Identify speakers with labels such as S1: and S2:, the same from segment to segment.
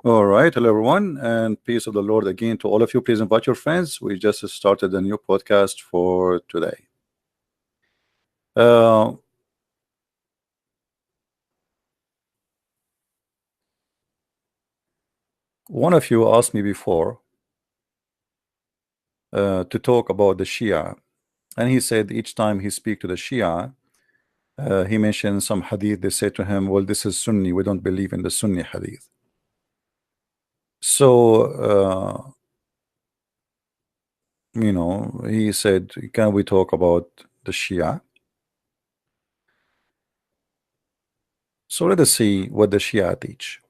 S1: All right, hello everyone, and peace of the Lord again to all of you. Please invite your friends. We just started a new podcast for today. Uh, one of you asked me before to talk about the Shia, and he said each time he speak to the Shia, he mentioned some hadith. They say to him, "Well, this is Sunni. We don't believe in the Sunni hadith." So he said, "Can we talk about the Shia?" So let us see what the Shia teach.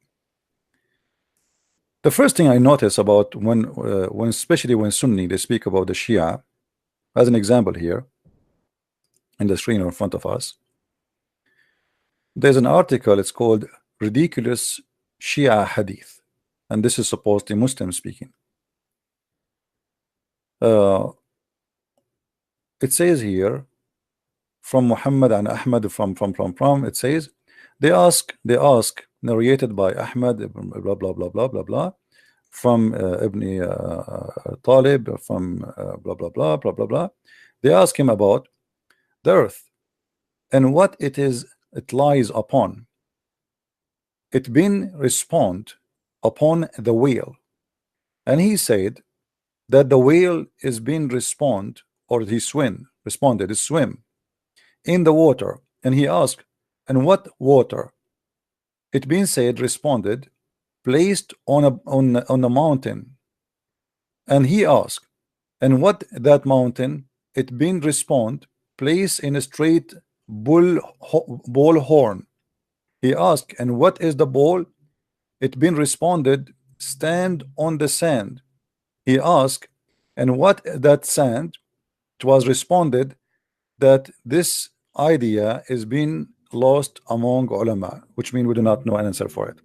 S1: The first thing I notice about when especially when Sunni they speak about the Shia, as an example here in the screen in front of us, there's an article. It's called "Ridiculous Shia Hadith," and this is supposedly Muslim speaking. Uh, it says here from Muhammad and Ahmad from. It says they ask narrated by Ahmad blah blah blah blah blah blah from Ibn Talib from blah blah blah blah blah blah. They ask him about the earth and what it lies upon. It been respond upon the whale, and he said that the whale is being respond, or he responded is swim in the water. And he asked, and what water? It been said responded placed on a mountain. And he asked, and what that mountain? It been respond place in a straight ball horn. He asked, and what is the ball? It been responded stand on the sand. He asked, and what that sand? It was responded that this idea is being lost among ulama, which means we do not know an answer for it.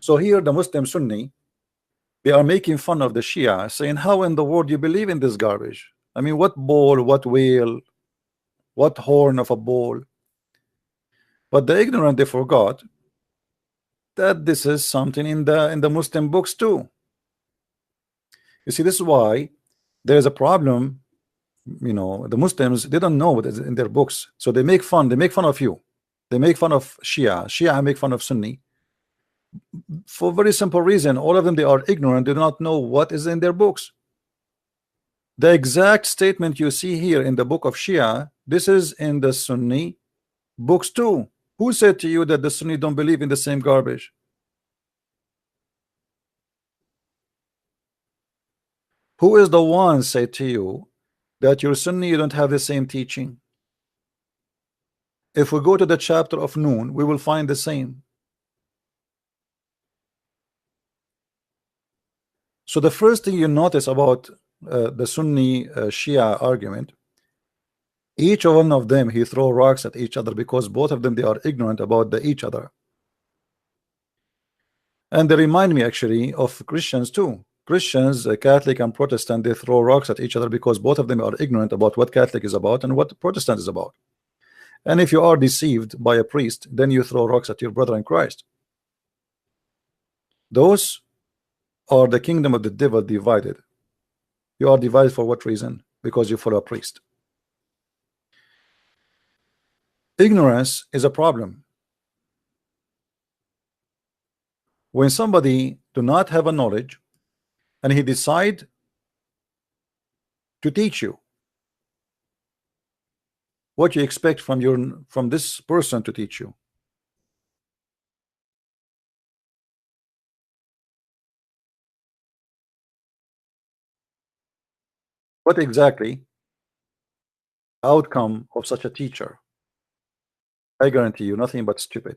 S1: So here the Muslim Sunni, they are making fun of the Shia, saying, how in the world you believe in this garbage? I mean, what ball, what whale, what horn of a bull? But the ignorant, they forgot that this is something in the Muslim books too. You see, this is why there is a problem. The Muslims, they don't know what is in their books, so they make fun of you. They make fun of Shia make fun of Sunni for a very simple reason. All of them, they are ignorant. They do not know what is in their books. The exact statement you see here in the book of Shia, this is in the Sunni books too. Who said to you that the Sunni don't believe in the same garbage? Who is the one said to you that you're Sunni, you don't have the same teaching? If we go to the chapter of Noon, we will find the same. So the first thing you notice about the Sunni Shia argument, each one of them, he throw rocks at each other because both of them, they are ignorant about each other. And they remind me actually of Christians too. Christians, Catholic and Protestant, they throw rocks at each other because both of them are ignorant about what Catholic is about and what Protestant is about. And if you are deceived by a priest, then you throw rocks at your brother in Christ. Those are the kingdom of the devil divided. You are divided for what reason? Because you follow a priest. Ignorance is a problem. When somebody do not have a knowledge and he decide to teach you, what you expect from this person to teach you? What exactly outcome of such a teacher? I guarantee you nothing but stupid.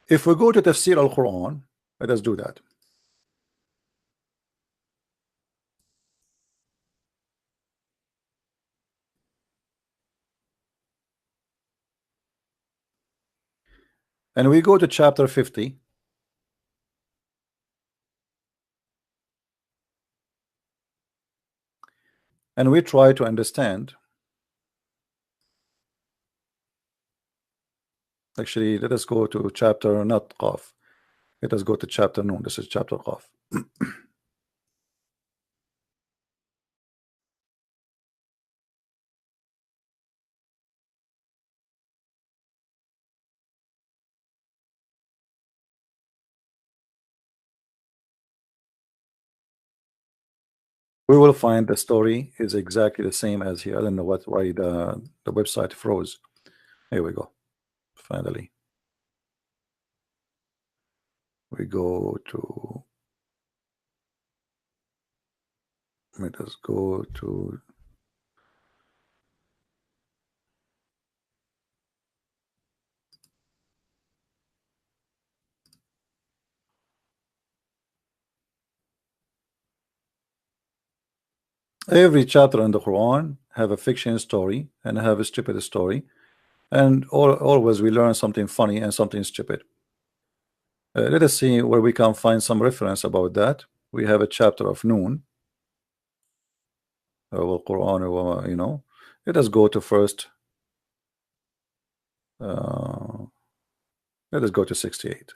S1: If we go to Tafsir al-Quran, let us do that. And we go to chapter 50. And we try to understand Actually, let us go to chapter, not Qaf. Let us go to chapter Noon. This is chapter Qaf. We will find the story is exactly the same as here. I don't know why the website froze. Here we go. Finally, we go to. Let us go to. Every chapter in the Quran have a fiction story and have a stupid story, and always we learn something funny and something stupid. Let us see where we can find some reference about that. We have a chapter of Noon, Quran, you know. Let us go to first. Uh, let us go to 68.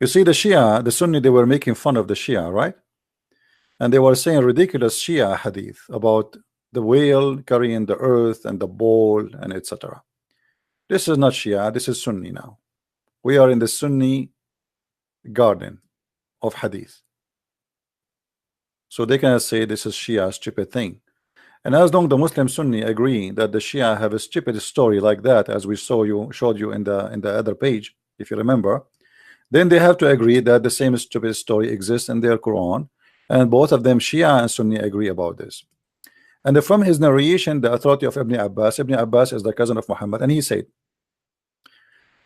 S1: You see, the Shia, the Sunni, they were making fun of the Shia, right? And they were saying ridiculous Shia hadith about the whale carrying the earth and the bowl and etc. This is not Shia, this is Sunni now. We are in the Sunni garden of hadith. So they cannot say this is Shia stupid thing. And as long the Muslim Sunni agree that the Shia have a stupid story like that, as we showed you in the other page, if you remember, then they have to agree that the same stupid story exists in their Quran, and both of them, Shia and Sunni, agree about this. And from his narration, the authority of Ibn Abbas is the cousin of Muhammad, and he said,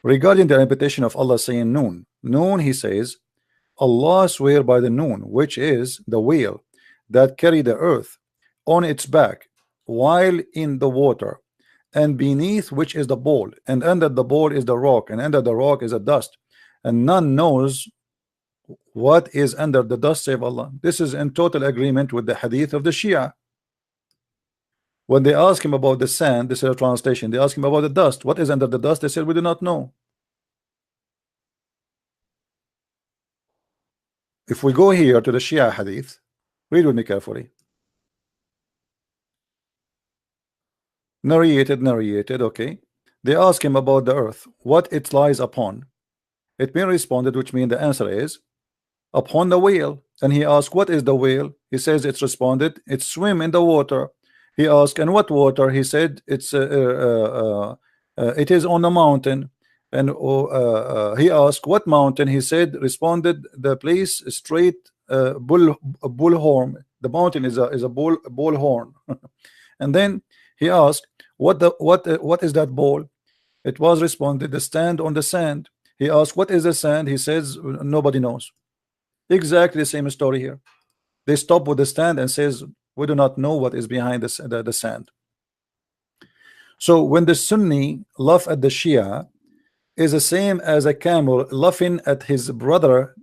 S1: regarding the interpretation of Allah saying Noon, Noon, he says, Allah swear by the Noon, which is the whale that carry the earth on its back while in the water, and beneath which is the bowl, and under the bowl is the rock, and under the rock is a dust, and none knows what is under the dust save Allah. This is in total agreement with the hadith of the Shia. When they ask him about the sand, this is a translation, they ask him about the dust, what is under the dust? They said, we do not know. If we go here to the Shia hadith, read with me carefully. Narrated, okay. They ask him about the earth, what it lies upon. It being responded, which means the answer is upon the whale. And he asked, what is the whale? He says it's responded, it's swim in the water. He asked, and what water? He said it's it is on the mountain. And he asked, what mountain? He said, responded, the place straight bullhorn. The mountain is a bullhorn. And then he asked, what is that bowl? It was responded, the stand on the sand. He asked, what is the sand? He says, nobody knows. Exactly the same story here. They stop with the stand and says, we do not know what is behind the sand. So when the Sunni laugh at the Shia, is the same as a camel laughing at his brother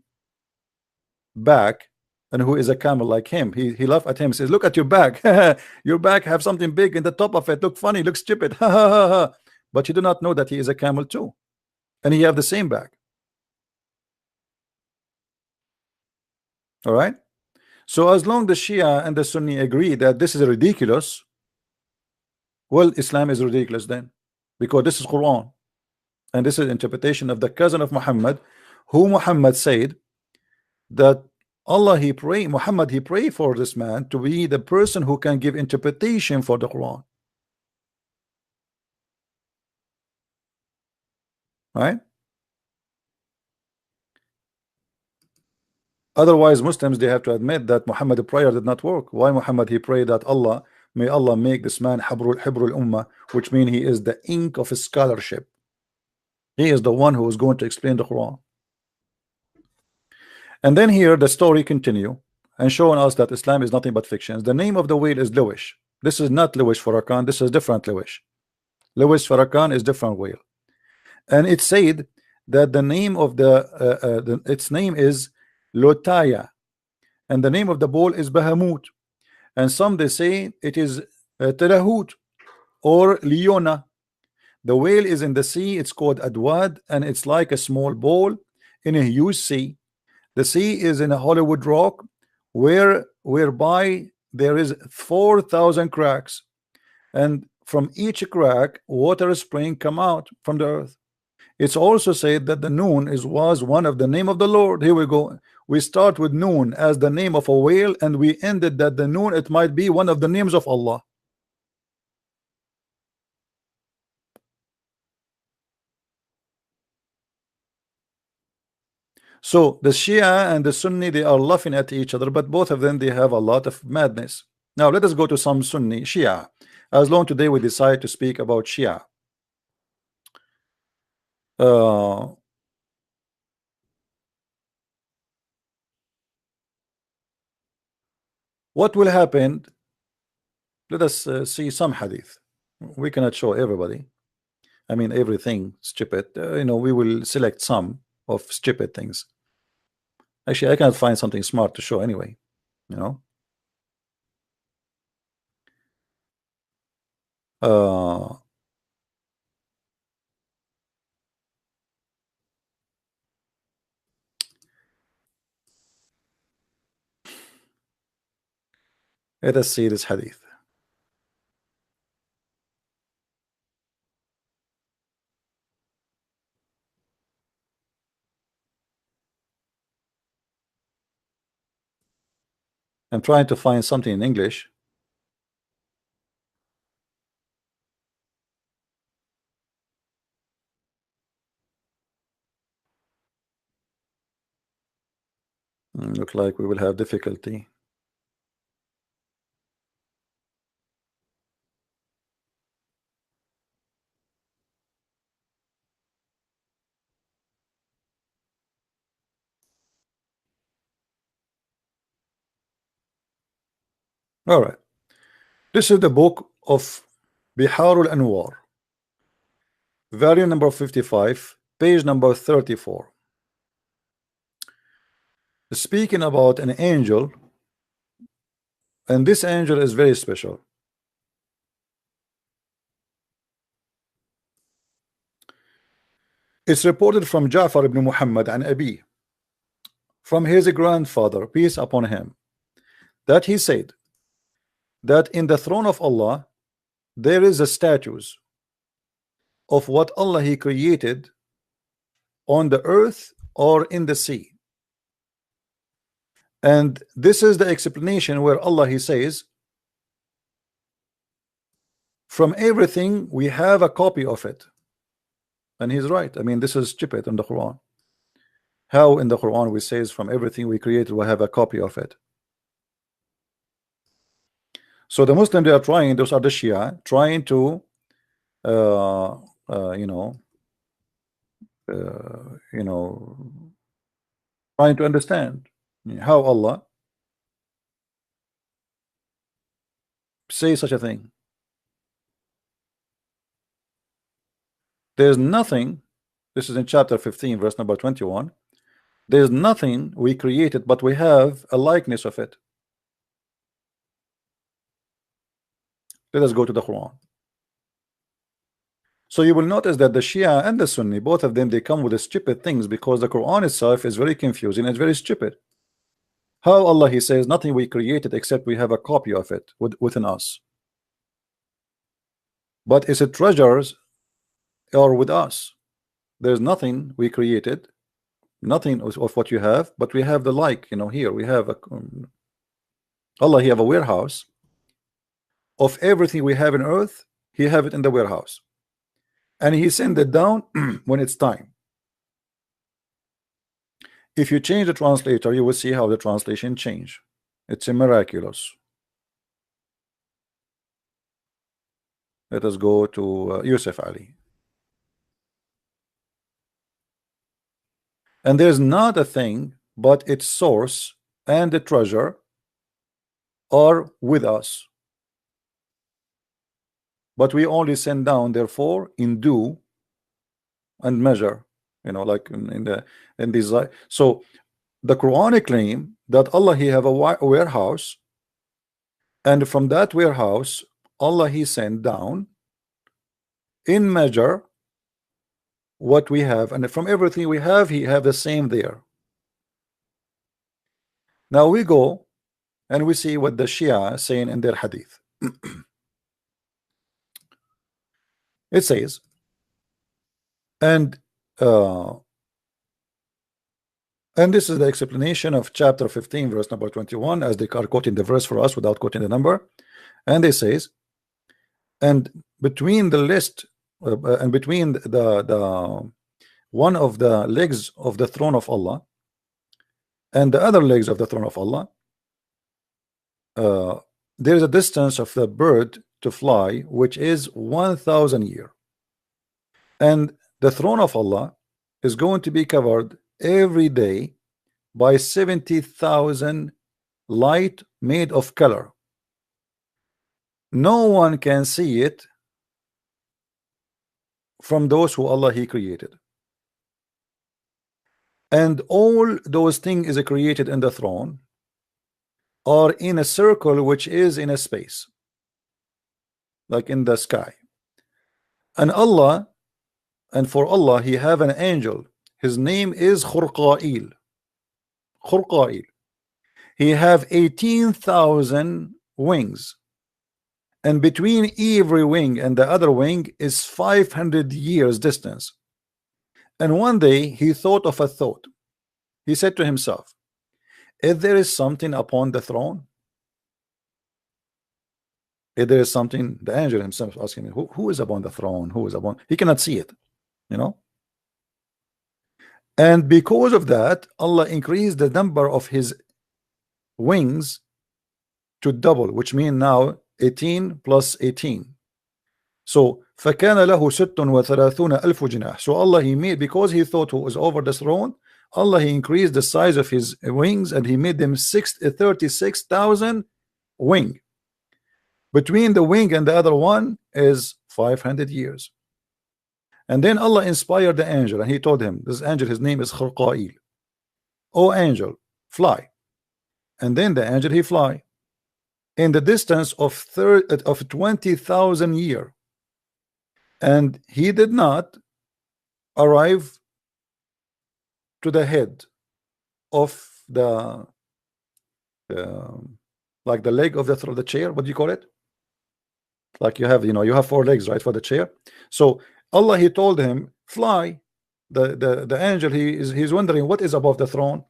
S1: back, and who is a camel like him. He laugh at him, says, look at your back. Your back have something big in the top of it. Look funny, look stupid. But you do not know that he is a camel too, and he have the same back. All right. So as long the Shia and the Sunni agree that this is ridiculous, well, Islam is ridiculous then, because this is Quran, and this is interpretation of the cousin of Muhammad, who Muhammad said that Allah Muhammad he pray for this man to be the person who can give interpretation for the Quran. Right? Otherwise, Muslims, they have to admit that Muhammad prayer did not work. Why Muhammad he prayed that may Allah make this man Hibrul Ummah, which means he is the ink of his scholarship. He is the one who is going to explain the Quran. And then here the story continue and showing us that Islam is nothing but fictions. The name of the whale is Lewis. This is not Lewis Farrakhan. This is different Lewis. Lewis Farrakhan is different whale. And it said that the name of its name is Lotaya, and the name of the bull is Bahamut, and some they say it is Terahut or Leona. The whale is in the sea, it's called Adwad, and it's like a small ball in a huge sea. The sea is in a Hollywood rock whereby there is 4,000 cracks, and from each crack water spring come out from the earth. It's also said that the Noon was one of the name of the Lord. Here we go. We start with Noon as the name of a whale, and we ended that the Noon, it might be one of the names of Allah. So the Shia and the Sunni, they are laughing at each other, but both of them, they have a lot of madness. Now let us go to some Sunni Shia. As long today we decide to speak about Shia. Uh, what will happen? Let us see some hadith. We cannot show everybody. I mean everything stupid. We will select some of stupid things. Actually, I cannot find something smart to show anyway. You know. Uh, let us see this hadith. I'm trying to find something in English. Look like we will have difficulty. All right. This is the book of Biharul Anwar, volume number 55, page number 34. Speaking about an angel, and this angel is very special. It's reported from Ja'far ibn Muhammad and Abi, from his grandfather, peace upon him, that he said that in the throne of Allah there is a statues of what Allah he created on the earth or in the sea. And this is the explanation where Allah he says, from everything we have a copy of it. And he's right. I mean, this is stupid in the Quran. How in the Quran we says from everything we created we have a copy of it? So the Muslims, they are trying, those are the Shia, trying to uh, uh, you know you know trying to understand how Allah say such a thing. There's nothing, this is in chapter 15 verse number 21, there's nothing we created but we have a likeness of it. Let us go to the Quran. So you will notice that the Shia and the Sunni, both of them, they come with the stupid things because the Quran itself is very confusing and very stupid. How Allah he says nothing we created except we have a copy of it within us. But is it treasures or with us? There's nothing we created, nothing of what you have, but we have the like, here we have Allah he have a warehouse of everything we have in earth. He have it in the warehouse, and he send it down when it's time. If you change the translator, you will see how the translation change. It's a miraculous. Let us go to Yusuf Ali. And there's not a thing but its source and the treasure are with us, but we only send down therefore in due and measure, like in these. So The Quranic claim that Allah He have a warehouse, and from that warehouse Allah He sent down in measure what we have, and from everything we have He have the same there. Now we go and we see what the Shia saying in their hadith. It says, and this is the explanation of chapter 15 verse number 21, as they are quoting the verse for us without quoting the number. And it says, and between the list and between the one of the legs of the throne of Allah and the other legs of the throne of Allah, there is a distance of the bird to fly, which is 1,000 years. And the throne of Allah is going to be covered every day by 70,000 light made of color. No one can see it from those who Allah He created. And all those things is created in the throne are in a circle which is in a space, like in the sky. And Allah, and for Allah He have an angel. His name is Khurqa'il. Khurqa'il. He have 18,000 wings, and between every wing and the other wing is 500 years distance. And one day he thought of a thought. He said to himself, if there is something upon the throne, if there is something, the angel himself asking me, who is upon the throne? Who is upon? He cannot see it, you know. And because of that, Allah increased the number of his wings to double, which means now 18 plus 18. So فَكَانَ لَهُ سِتٌّ وَثَلَاثُونَ أَلْفُ جِنَاحٍ. So Allah He made, because He thought who was over the throne, Allah He increased the size of his wings, and He made them 36,000 wing. Between the wing and the other one is 500 years. And then Allah inspired the angel, and He told him, this angel, his name is Khurqa'il. O angel, fly. And then the angel he fly in the distance of 20,000 years, and he did not arrive to the head of the like the leg of the chair. What do you call it? Like you have, you have 4 legs, right, for the chair. So Allah He told him, fly. The angel, he's wondering what is above the throne.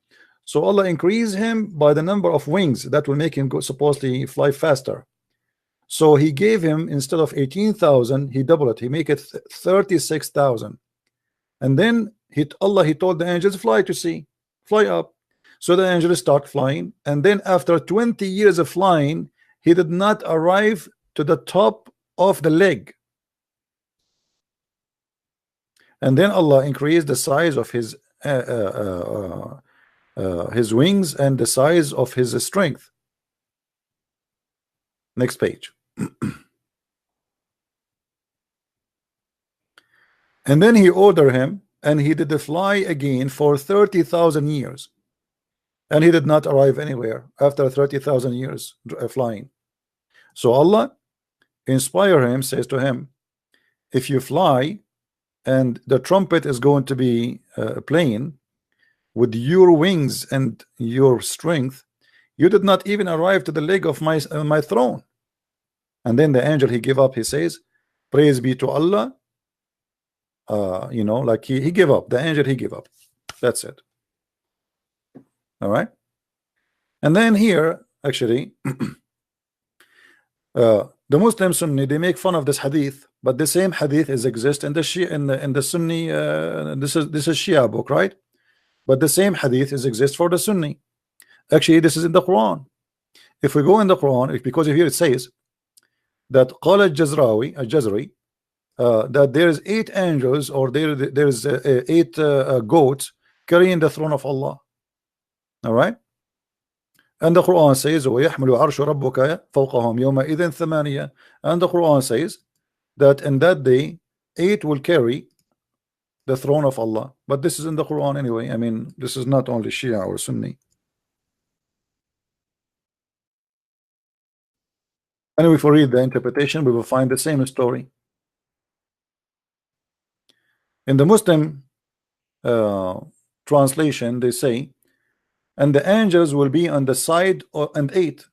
S1: So Allah increased him by the number of wings that will make him go, supposedly fly faster. So He gave him, instead of 18,000, He doubled it. He make it 36,000. And then Allah He told the angels, fly to see, fly up. So the angels start flying, and then after 20 years of flying, he did not arrive to the top of the leg. And then Allah increased the size of his wings and the size of his strength. Next page. And then He ordered him, and he did fly again for 30,000 years, and he did not arrive anywhere after 30,000 years flying. So Allah inspire him, says to him, if you fly and the trumpet is going to be playing with your wings and your strength, you did not even arrive to the leg of my throne. And then the angel, he gave up. He says, praise be to Allah. Like he gave up. The angel, he gave up. That's it. All right. And then here, actually, the Muslim Sunni, they make fun of this hadith, but the same hadith exists in the Shia, in the Sunni. This is Shia book, right? But the same hadith exists for the Sunni. Actually, this is in the Quran. If we go in the Quran, because here it says that قال الجزري that there is 8 angels, or there is 8 goats carrying the throne of Allah. All right. And the Quran says وَيَحْمِلُ عَرْشُ رَبُّكَ فَوْقَهُمْ يَوْمَئِذٍ ثَمَانِيَةٌ. And the Quran says that in that day 8 will carry the throne of Allah. But this is in the Quran anyway. I mean, this is not only Shia or Sunni. And if we read the interpretation, we will find the same story. In the Muslim translation, they say, and the angels will be on the side and eight.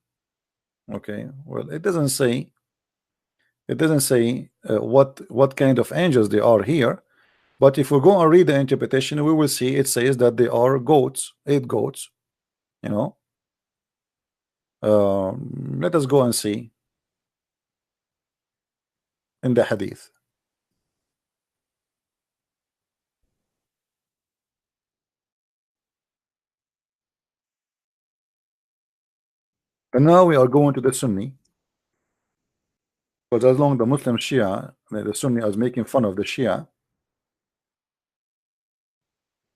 S1: Okay, well, it doesn't say. It doesn't say what kind of angels they are here. But if we go and read the interpretation, we will see it says that they are goats, 8 goats. You know, let us go and see in the hadith. And now we are going to the Sunni, because as long as the Muslim Shia, the Sunni is making fun of the Shia.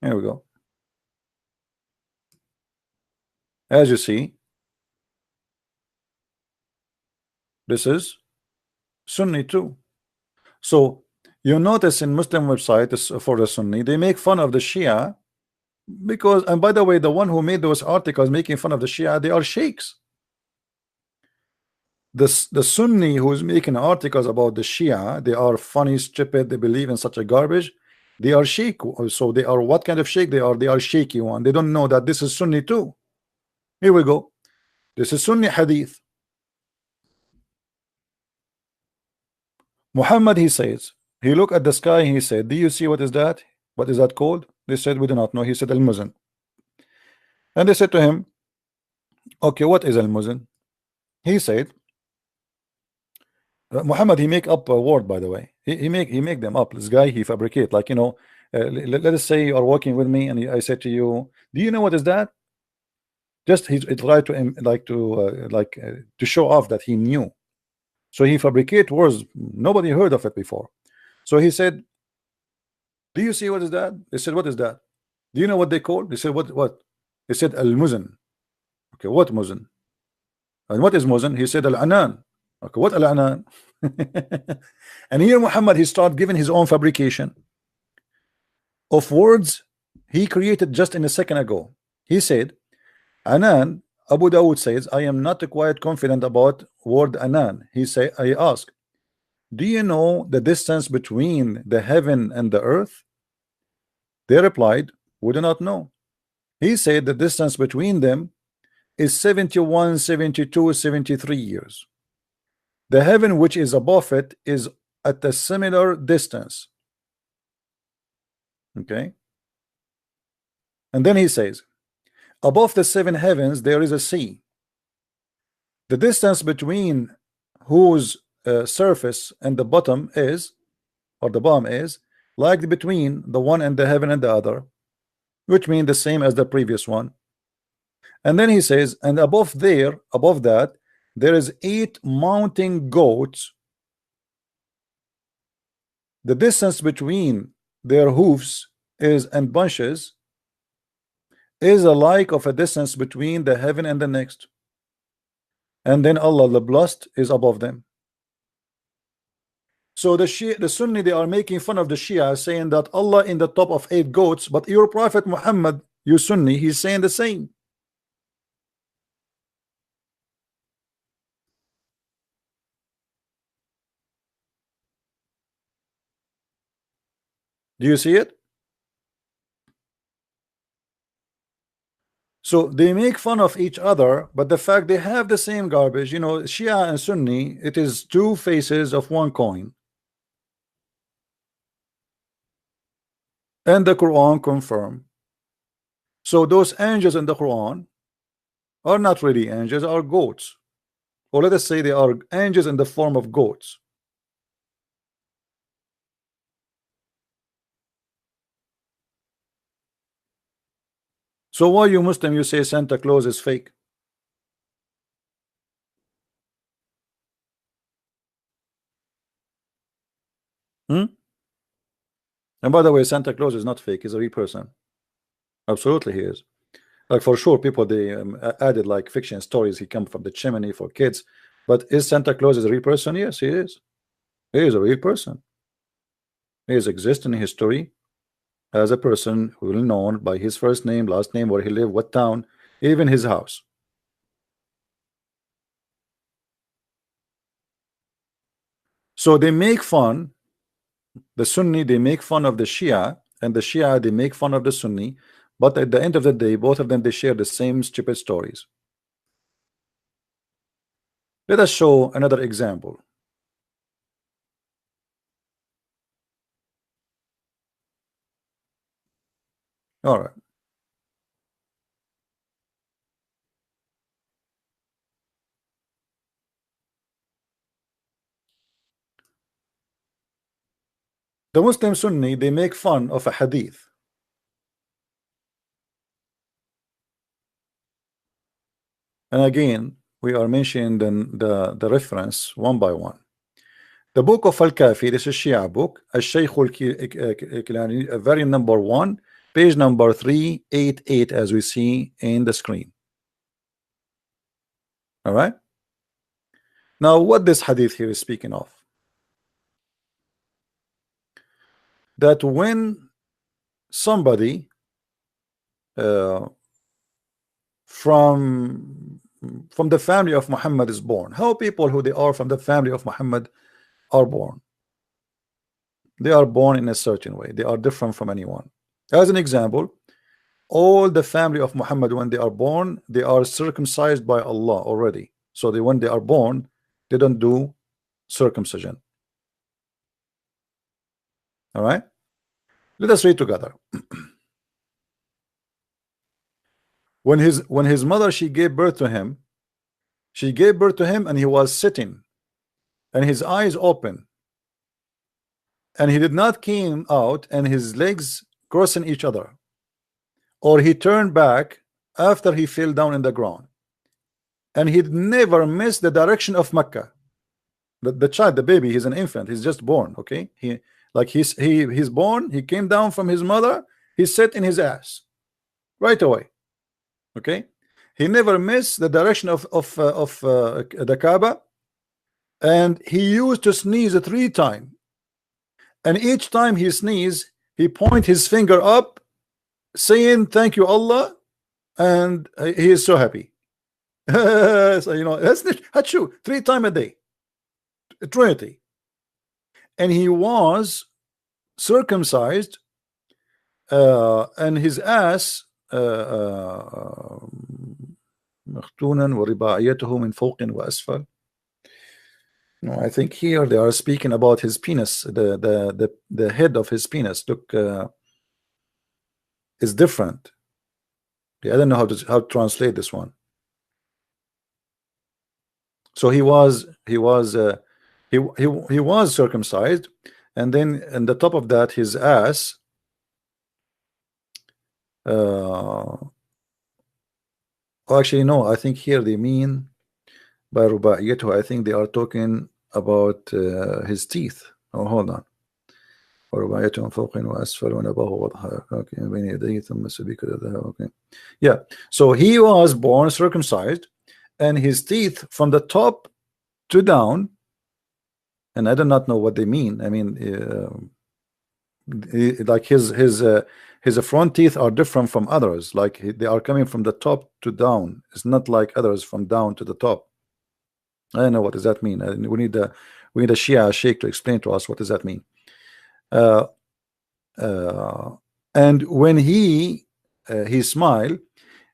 S1: Here we go. As you see, this is Sunni too. So you notice in Muslim website for the Sunni, they make fun of the Shia because, and by the way, the one who made those articles making fun of the Shia, they are sheikhs. The Sunni who's making articles about the Shia, they are funny, stupid, they believe in such a garbage. They are sheikh. So they are, what kind of sheikh they are? They are shaky one. They don't know that this is Sunni too. Here we go. This is Sunni hadith. Muhammad, he says, he looked at the sky and he said, do you see what is that? What is that called? They said, we do not know. He said, al-muzan. And they said to him, okay, what is al-muzan? He said, Muhammad, he make up a word, by the way. He make them up. This guy, he fabricate, like, you know, let us say you are working with me and I said to you, do you know what is that? Just he tried to to show off that he knew. So he fabricate words nobody heard of it before. So he said, do you see what is that? They said, what is that? Do you know what they call? They said, what? He said, al-muzan. Okay, what muzan? And what is muzan? He said, al-anan. Okay, what al-anan? And here Muhammad, he started giving his own fabrication of words he created just in a second ago. He said, Anan, Abu Dawud says, I am not quite confident about word Anan. He say, I ask, do you know the distance between the heaven and the earth? They replied, we do not know. He said the distance between them is 71, 72, 73 years. The heaven which is above it is at a similar distance. Okay. And then he says, above the 7 heavens there is a sea. The distance between whose surface and the bottom is, or the bottom is, like between the one and the heaven and the other, which means the same as the previous one. And then he says, and above that, there is 8 mounting goats. The distance between their hoofs is and bunches is alike of a distance between the heaven and the next. And then Allah the blessed is above them. So the Sunni, they are making fun of the Shia, saying that Allah in the top of 8 goats, but your Prophet Muhammad, you Sunni, he's saying the same. Do you see it? So they make fun of each other, but the fact they have the same garbage, you know, Shia and Sunni, it is 2 faces of one coin. And the Quran confirm. So those angels in the Quran are not really angels, are goats. Or let us say they are angels in the form of goats. So why you Muslim, you say Santa Claus is fake? Hmm? And by the way, Santa Claus is not fake, he's a real person. Absolutely he is. Like for sure, people they added like fiction stories. He come from the chimney for kids, but is Santa Claus is a real person? Yes, he is. He is a real person. He is existing in history. as a person who will known by his first name, last name, where he lived, what town, even his house. So they make fun, the Sunni, they make fun of the Shia, and the Shia, they make fun of the Sunni, but at the end of the day, both of them, they share the same stupid stories. Let us show another example. All right. The Muslim Sunni, they make fun of a hadith. And again, we are mentioning the reference one by one. The book of Al-Kafi, this is Shia book, Al-Shaykh Al-Kilani, very number 1, page number 388, as we see in the screen. All right. Now, what this hadith here is speaking of? That when somebody uh, from the family of Muhammad is born, how people who they are from the family of Muhammad are born? They are born in a certain way. They are different from anyone. As an example, all the family of Muhammad, when they are born, they are circumcised by Allah already. So when they are born, they don't do circumcision. All right. Let us read together. When his mother, she gave birth to him, and he was sitting, and his eyes open, and he did not came out, and his legs crossing each other, or he turned back after he fell down in the ground, and he never missed the direction of Mecca. The child, the baby, he's an infant, he's just born. Okay, he's born, he came down from his mother, he sat in his ass right away. Okay, he never missed the direction of the Kaaba, and he used to sneeze 3 times, and each time he sneezed, he point his finger up, saying thank you Allah, and he is so happy. So that's true. 3 times a day, Trinity. And he was circumcised, and his ass مختونا ورباعيته من فوق وأسفل. No, I think here they are speaking about his penis. The head of his penis look is different. I don't know how to translate this one. So he was circumcised, and then in the top of that, his ass actually no, I think here they mean by رباعيته, I think they are talking about his teeth. Oh, hold on. ورباعيته من فوق وأسفل ونباه وضحى بين يديه ثم سبيك الذهب. Okay, yeah. So he was born circumcised, and his teeth from the top to down, and I do not know what they mean. I mean, like his front teeth are different from others. Like they are coming from the top to down. It's not like others from down to the top. I don't know what does that mean. We need a Shia sheikh to explain to us what does that mean. And when he smiled,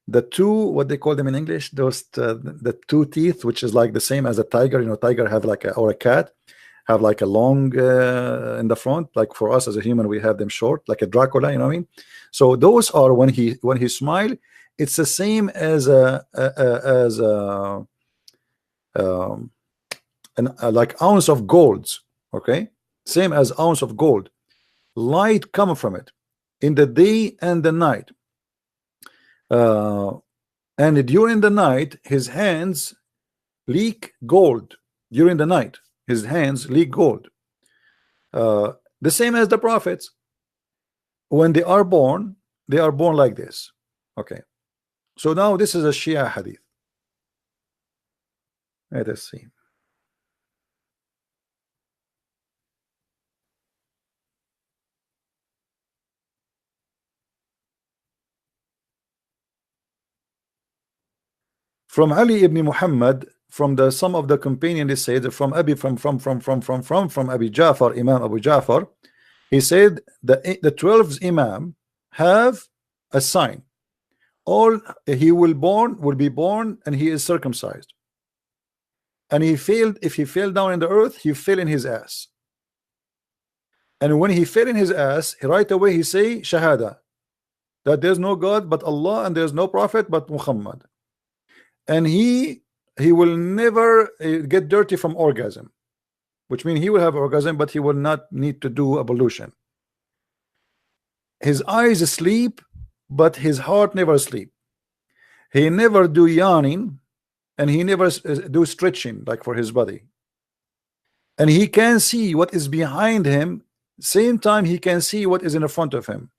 S1: the two, what they call them in English, those the 2 teeth, which is like the same as a tiger. Tiger have like or a cat have like a long in the front. Like for us as a human, we have them short, like a Dracula. You know what I mean? So those are when he smile, it's the same as like ounce of gold. Okay, same as ounce of gold. Light coming from it in the day and the night. And during the night, his hands leak gold. During the night, his hands leak gold. The same as the prophets. When they are born like this. Okay. So now this is a Shia hadith. Let us see. From Ali ibn Muhammad, from the some of the companion, they said from Abi, from Abi Ja'far, Imam Abu Ja'far, he said the 12th Imam have a sign. All he will be born and he is circumcised. And he failed, if he fell down in the earth, he fell in his ass. And when he fell in his ass, right away he say Shahada, that there's no God but Allah and there's no prophet but Muhammad. And he will never get dirty from orgasm, which means he will have orgasm, but he will not need to do ablution. His eyes sleep, but his heart never sleep. He never do yawning, and he never do stretching like for his body. And he can see what is behind him, same time he can see what is in the front of him.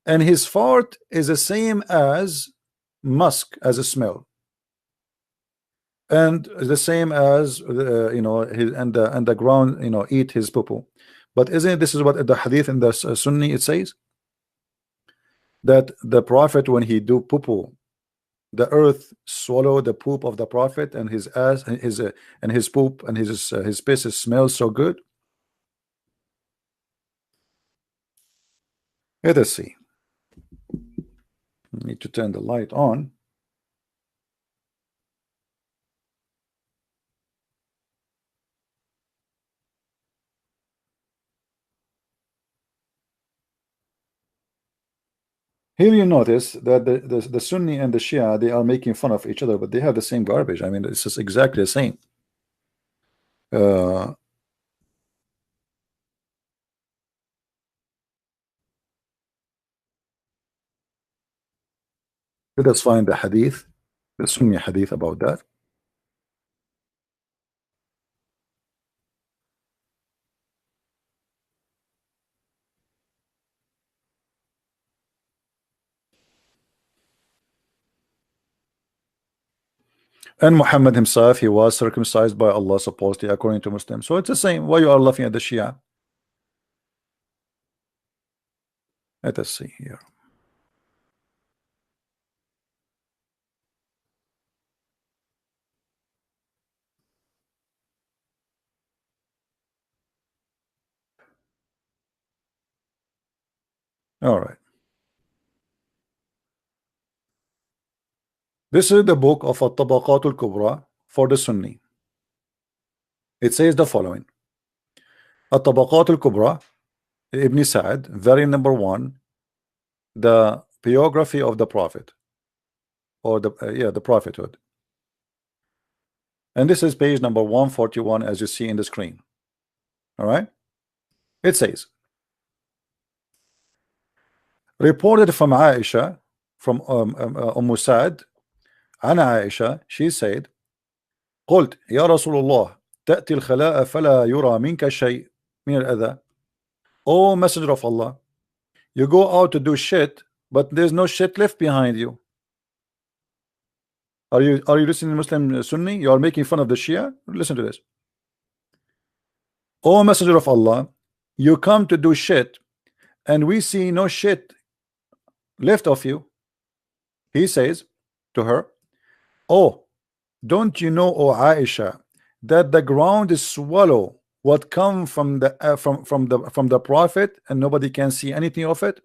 S1: And his fart is the same as musk, as a smell, and the same as you know, his and the ground, you know, eat his poo. But isn't it, this is what the hadith in the Sunni it says, that the prophet when he do poo, the earth swallow the poop of the prophet, and his ass, his and his poop and his piss smells so good. Let us see. I need to turn the light on. Here you notice that the Sunni and the Shia, they are making fun of each other, but they have the same garbage. I mean, it's just exactly the same. Let us find the hadith, the Sunni hadith about that. And Muhammad himself, he was circumcised by Allah, supposedly, according to Muslims. So it's the same. Why you are laughing at the Shia? Let us see here. All right. This is the book of At-Tabaqat al-Kubra for the Sunni. It says the following: At-Tabaqat al-Kubra, Ibn Sa'd, very number 1, the biography of the Prophet, or the yeah, the prophethood. And this is page number 141, as you see in the screen. All right. It says, reported from Aisha, from Sa'd, عن عائشة, she said, قلت يا رسول الله تأتي الخلاء فلا يرى منك شيء من الأذى. O Messenger of Allah, you go out to do shit, but there's no shit left behind you. Are you listening, Muslim Sunni? You are making fun of the Shia? Listen to this. O Messenger of Allah, you come to do shit, and we see no shit left of you. He says to her, oh, don't you know, O Aisha, that the ground is swallow what come from the from the prophet, and nobody can see anything of it?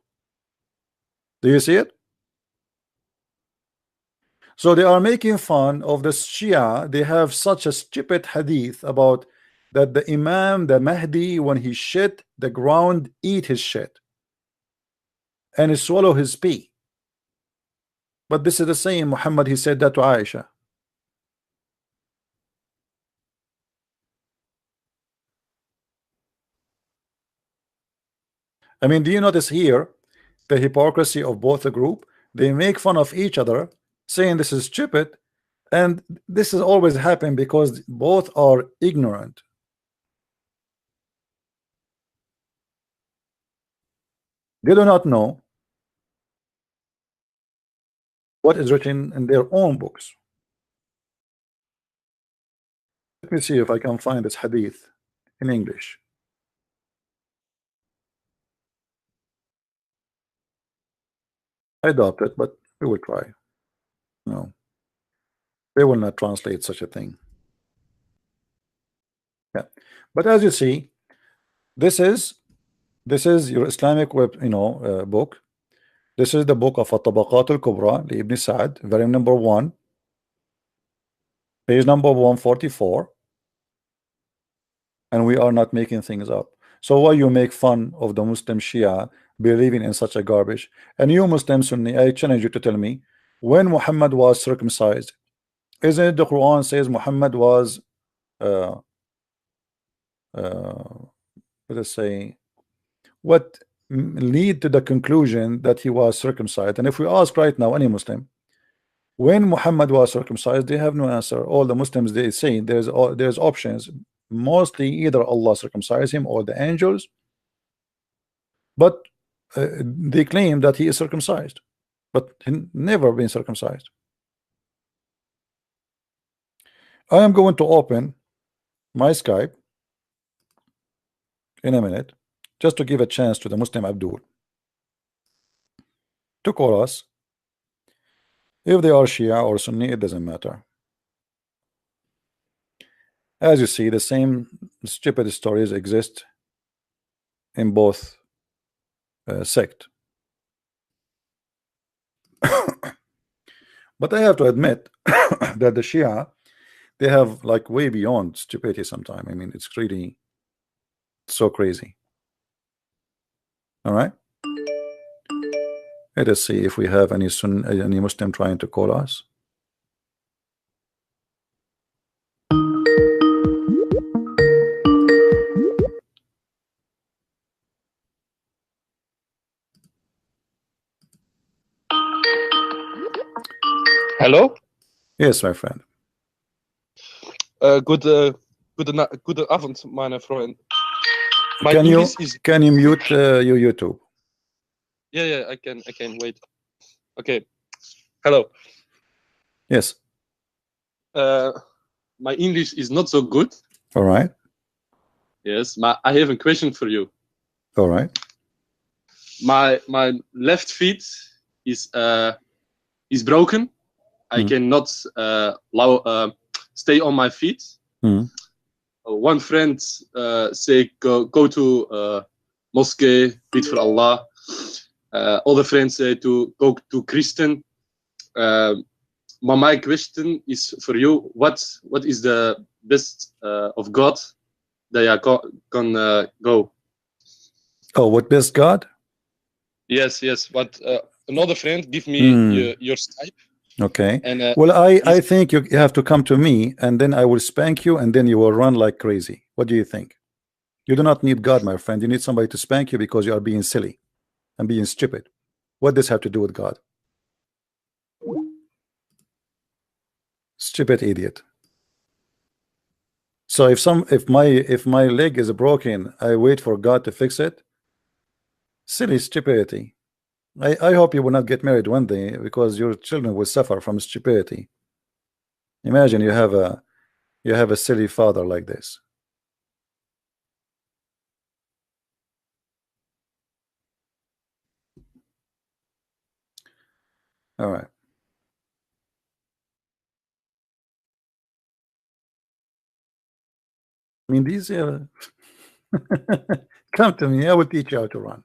S1: Do you see it? So they are making fun of the Shia. They have such a stupid hadith about that the Imam, the Mahdi, when he shit, the ground eat his shit and he swallow his pee. But this is the same Muhammad, he said that to Aisha. I mean, do you notice here the hypocrisy of both the group? They make fun of each other, saying this is stupid, and this has always happened because both are ignorant. They do not know what is written in their own books. Let me see if I can find this hadith in English. I doubt it, but we will try. No. They will not translate such a thing. Yeah. But as you see, this is your Islamic web, book. This is the book of At-Tabaqat al-Kubra Ibn Sa'd, volume number 1, page number 144, and we are not making things up. So why you make fun of the Muslim Shia believing in such a garbage? And you Muslim Sunni, I challenge you to tell me when Muhammad was circumcised. Isn't it the Quran says Muhammad was let us say what lead to the conclusion that he was circumcised? And if we ask right now any Muslim when Muhammad was circumcised, they have no answer. All the Muslims, they say there's options, mostly either Allah circumcised him or the angels, but they claim that he is circumcised, but he never been circumcised. I am going to open my Skype in a minute just to give a chance to the Muslim Abdul to call us. If they are Shia or Sunni, it doesn't matter. As you see, the same stupid stories exist in both sect. But I have to admit that the Shia, they have like way beyond stupidity sometimes. I mean, it's really so crazy. All right, let us see if we have any Muslim trying to call us.
S2: Hello?
S1: Yes, my friend.
S2: Good Abend, meine Freund. My
S1: Can you
S2: English is...
S1: can you mute your YouTube?
S2: Yeah, I can wait. Okay. Hello.
S1: Yes.
S2: My English is not so good.
S1: All right.
S2: Yes, I have a question for you.
S1: All right.
S2: My left feet is broken. I cannot stay on my feet. One friend say go to mosque, read for Allah. Other friends say to go to Christian. My question is for you: what is the best of God that I can go?
S1: Oh, what best God?
S2: Yes. But another friend give me your Skype.
S1: Okay.
S2: And
S1: well, I think you have to come to me, and then I will spank you, and then you will run like crazy. What do you think? You do not need God, my friend. You need somebody to spank you because you are being silly and being stupid. What does this have to do with God? Stupid idiot. So if my leg is broken, I wait for God to fix it. Silly stupidity. I hope you will not get married one day because your children will suffer from stupidity. Imagine you have a silly father like this. All right. I mean, these come to me. I will teach you how to run.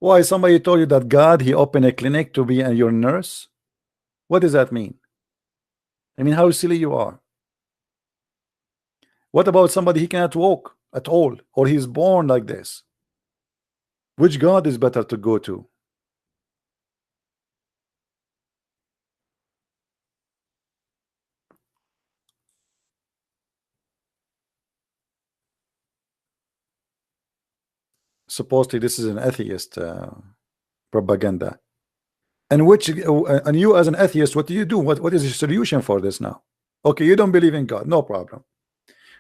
S1: Why? Somebody told you that God, he opened a clinic to be your nurse? What does that mean? I mean, how silly you are. What about somebody he cannot walk at all, or he's born like this? Which God is better to go to? Supposedly this is an atheist propaganda. And you as an atheist, what do you do? What is the solution for this now? Okay, you don't believe in God, no problem.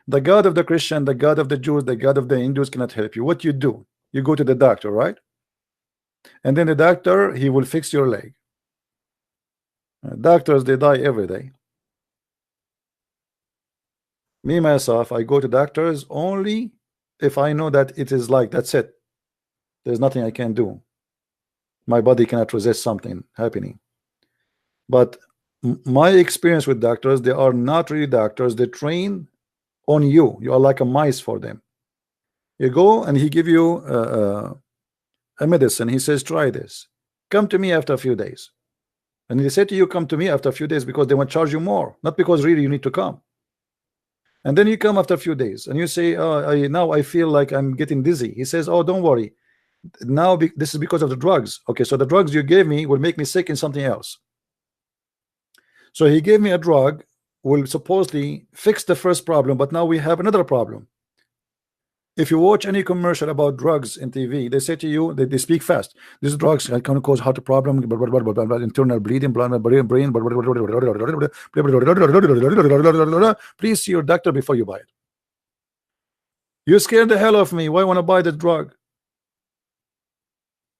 S1: The God of the Christian, the God of the Jews, the God of the Hindus cannot help you. What you do? You go to the doctor, right? And then the doctor, he will fix your leg. Doctors, they die every day. Me myself, I go to doctors only if I know that it is like that's it. There's nothing I can do. My body cannot resist something happening. But My experience with doctors, they are not really doctors. They train on you. You are like a mice for them. You go and he give you a medicine. He says, try this. Come to me after a few days. And they say to you, come to me after a few days because they want to charge you more, not because really you need to come. And then you come after a few days and you say, oh, now I feel like I'm getting dizzy. He says, oh, don't worry. Now this is because of the drugs. Okay, so the drugs you gave me will make me sick in something else. So he gave me a drug, will supposedly fix the first problem, but now we have another problem. If you watch any commercial about drugs in TV, they say to you, they speak fast. These drugs can cause heart problem, blah, blah, blah, blah, blah, internal bleeding, blah, blah, brain, please see your doctor before you buy it. You scared the hell of me. Why want to buy the drug?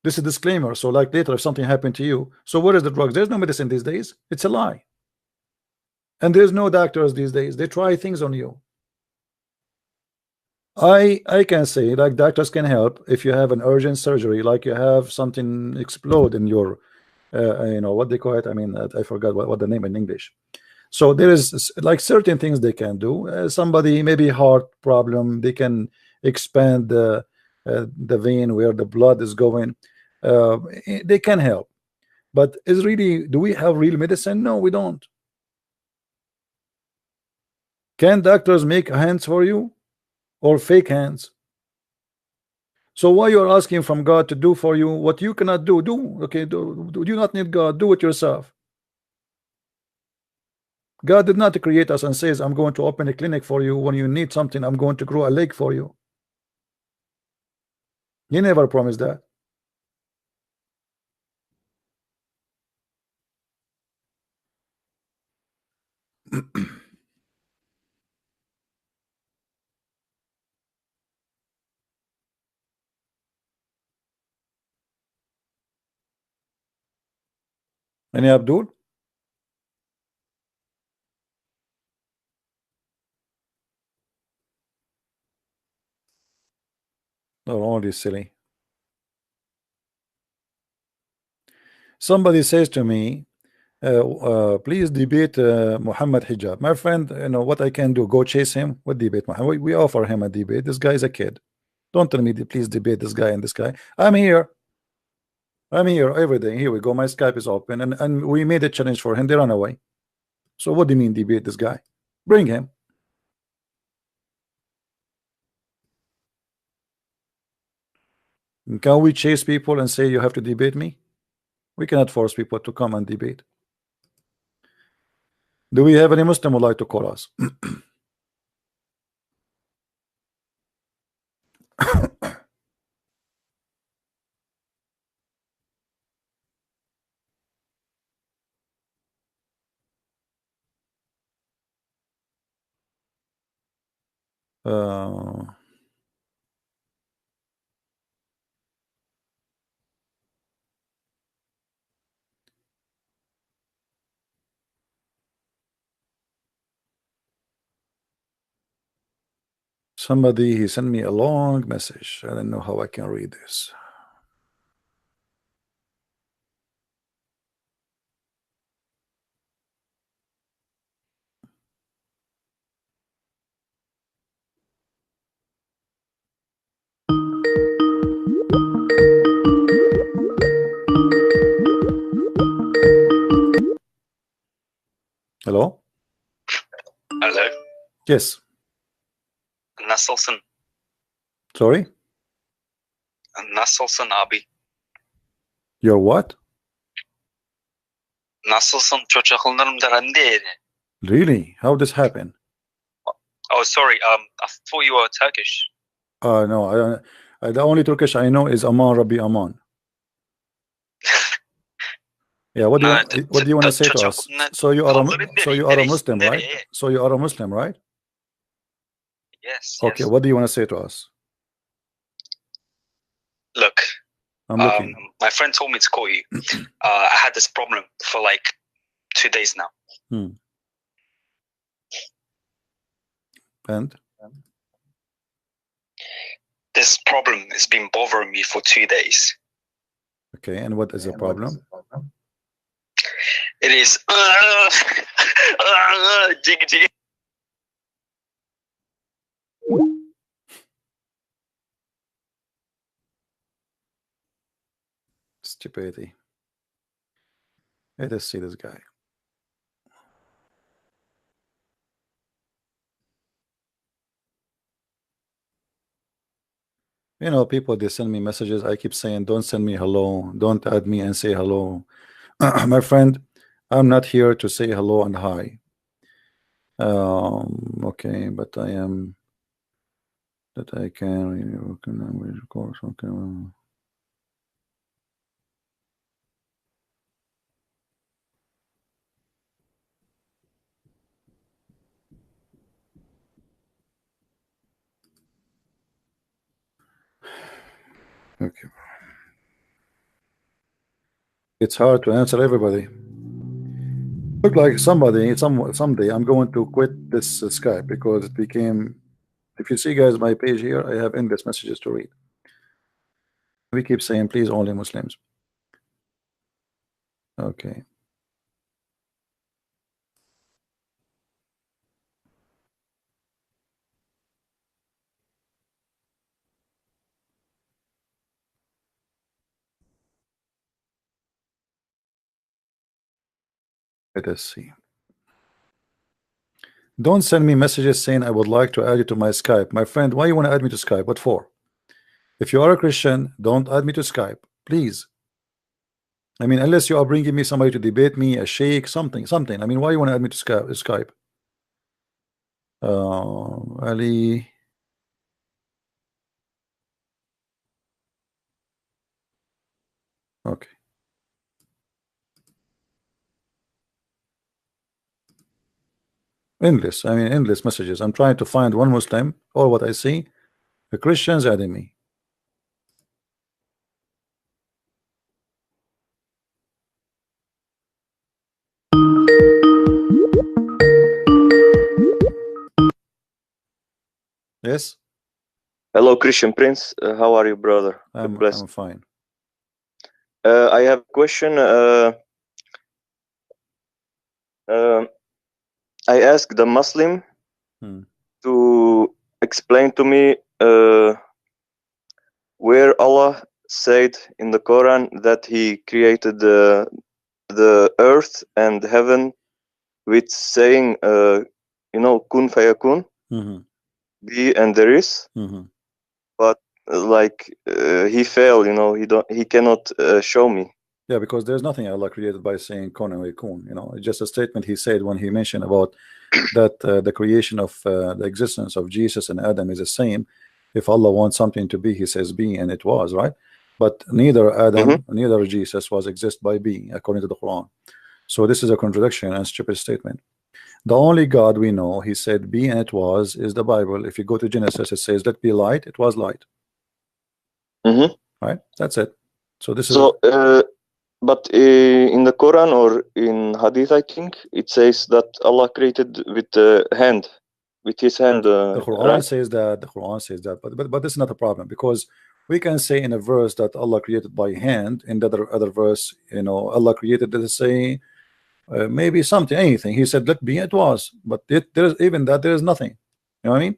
S1: This is a disclaimer. So like later, if something happened to you, so where is the drugs? There's no medicine these days. It's a lie. And there's no doctors these days. They try things on you. I can say like doctors can help if you have an urgent surgery, like you have something explode in your you know what they call it. I mean, I forgot what the name in English. So there is like certain things they can do. Somebody maybe heart problem, they can expand the vein where the blood is going. They can help. But is really, do we have real medicine? No, we don't. Can doctors make hands for you or fake hands? So why you are asking from God to do for you what you cannot do? Do okay? Do you not need God? Do it yourself. God did not create us and says, I'm going to open a clinic for you. When you need something, I'm going to grow a leg for you. He never promised that. Any Abdul? No, only silly. Somebody says to me, please debate Muhammad Hijab. My friend, you know what I can do? Go chase him. What debate? Muhammad? We offer him a debate. This guy is a kid. Don't tell me please debate this guy and this guy. I'm here. I'm here every day. Here we go. My Skype is open, and we made a challenge for him. They run away. So what do you mean debate this guy? Bring him. Can we chase people and say you have to debate me? We cannot force people to come and debate. Do we have any Muslim who like to call us? uh, Somebody, he sent me a long message. I don't know how I can read this. Hello?
S3: Hello.
S1: Yes.
S3: Nasılsın?
S1: Sorry?
S3: Nasılsın abi?
S1: You're what?
S3: Nasılsın çocuklarım da değil.
S1: Really? How this happen?
S3: Oh, sorry. I thought you were Turkish.
S1: No, the only Turkish I know is Aman Rabbi Aman. Yeah, what do you what do you want to say to us? So you are a Muslim, right? So you are a Muslim, right?
S3: Yes.
S1: Okay,
S3: yes.
S1: what do you want to say to us?
S3: Look,
S1: I'm looking.
S3: my friend told me to call you. I had this problem for like 2 days now.
S1: And
S3: This problem has been bothering me for 2 days.
S1: okay, and what is the problem?
S3: It is jig jig.
S1: Stupidity. Let us see this guy. You know, people, they send me messages. I keep saying, don't send me hello. Don't add me and say hello. My friend, I'm not here to say hello and hi. Okay, but I am that I can language, of course. Okay. Okay. It's hard to answer everybody. Look like someday I'm going to quit this Skype because it became. If you see, guys, my page here, I have endless messages to read. We keep saying, please, only Muslims. Okay. Let us see. Don't send me messages saying I would like to add you to my Skype. My friend, why you want to add me to Skype? What for? If you are a Christian, don't add me to Skype, please. I mean, unless you are bringing me somebody to debate me, a sheikh, something. I mean, why you want to add me to Skype? Ali. Okay. Endless. I mean, endless messages. I'm trying to find one Muslim, or what I see, the Christians adding me. Yes,
S4: Hello, Christian Prince. How are you, brother?
S1: I'm fine.
S4: I have a question. I asked the Muslim to explain to me where Allah said in the Quran that He created the earth and heaven with saying, kun fayakun, be and there is. But he failed. He cannot show me.
S1: Yeah, because there's nothing Allah created by saying kun and yakun. It's just a statement he said when he mentioned about that the creation of the existence of Jesus and Adam is the same. If Allah wants something to be, he says be, and it was, right? But neither Adam, neither Jesus was exist by being, according to the Quran. So this is a contradiction and stupid statement. The only God we know, he said be and it was, is the Bible. If you go to Genesis, it says let be light, it was light. Right? That's it. So this is
S4: but in the Quran or in Hadith, I think it says that Allah created with His hand.
S1: The Quran
S4: right?
S1: says that. The Quran says that. But this is not a problem, because we can say in a verse that Allah created by hand. In the other verse, Allah created, let's say, maybe something, anything. He said let be, it was. But there is even that there is nothing. You know what I mean?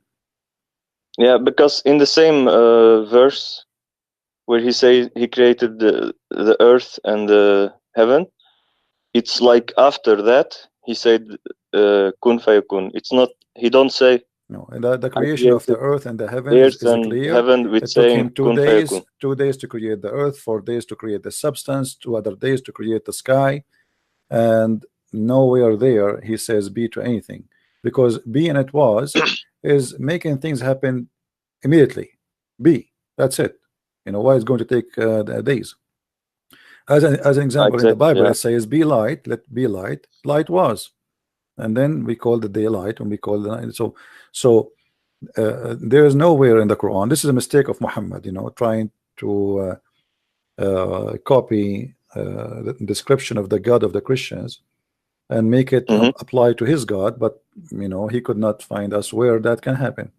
S4: Yeah, because in the same verse where he says he created the earth and the heaven, it's like after that he said kun fayakun. It's not. He don't say.
S1: No, and the creation of the earth and the heaven is clear.
S4: Heaven with
S1: it took him 2 days,
S4: fayakun.
S1: 2 days to create the earth, 4 days to create the substance, 2 other days to create the sky, and nowhere there he says be to anything, because be and it was is making things happen immediately. Be, that's it. Why it's going to take days. As an example, in the Bible, it says be light, let be light, light was, and then we call the day light and we call the night. So there is nowhere in the Quran. This is a mistake of Muhammad, trying to copy the description of the God of the Christians and make it apply to his God, but he could not find us where that can happen.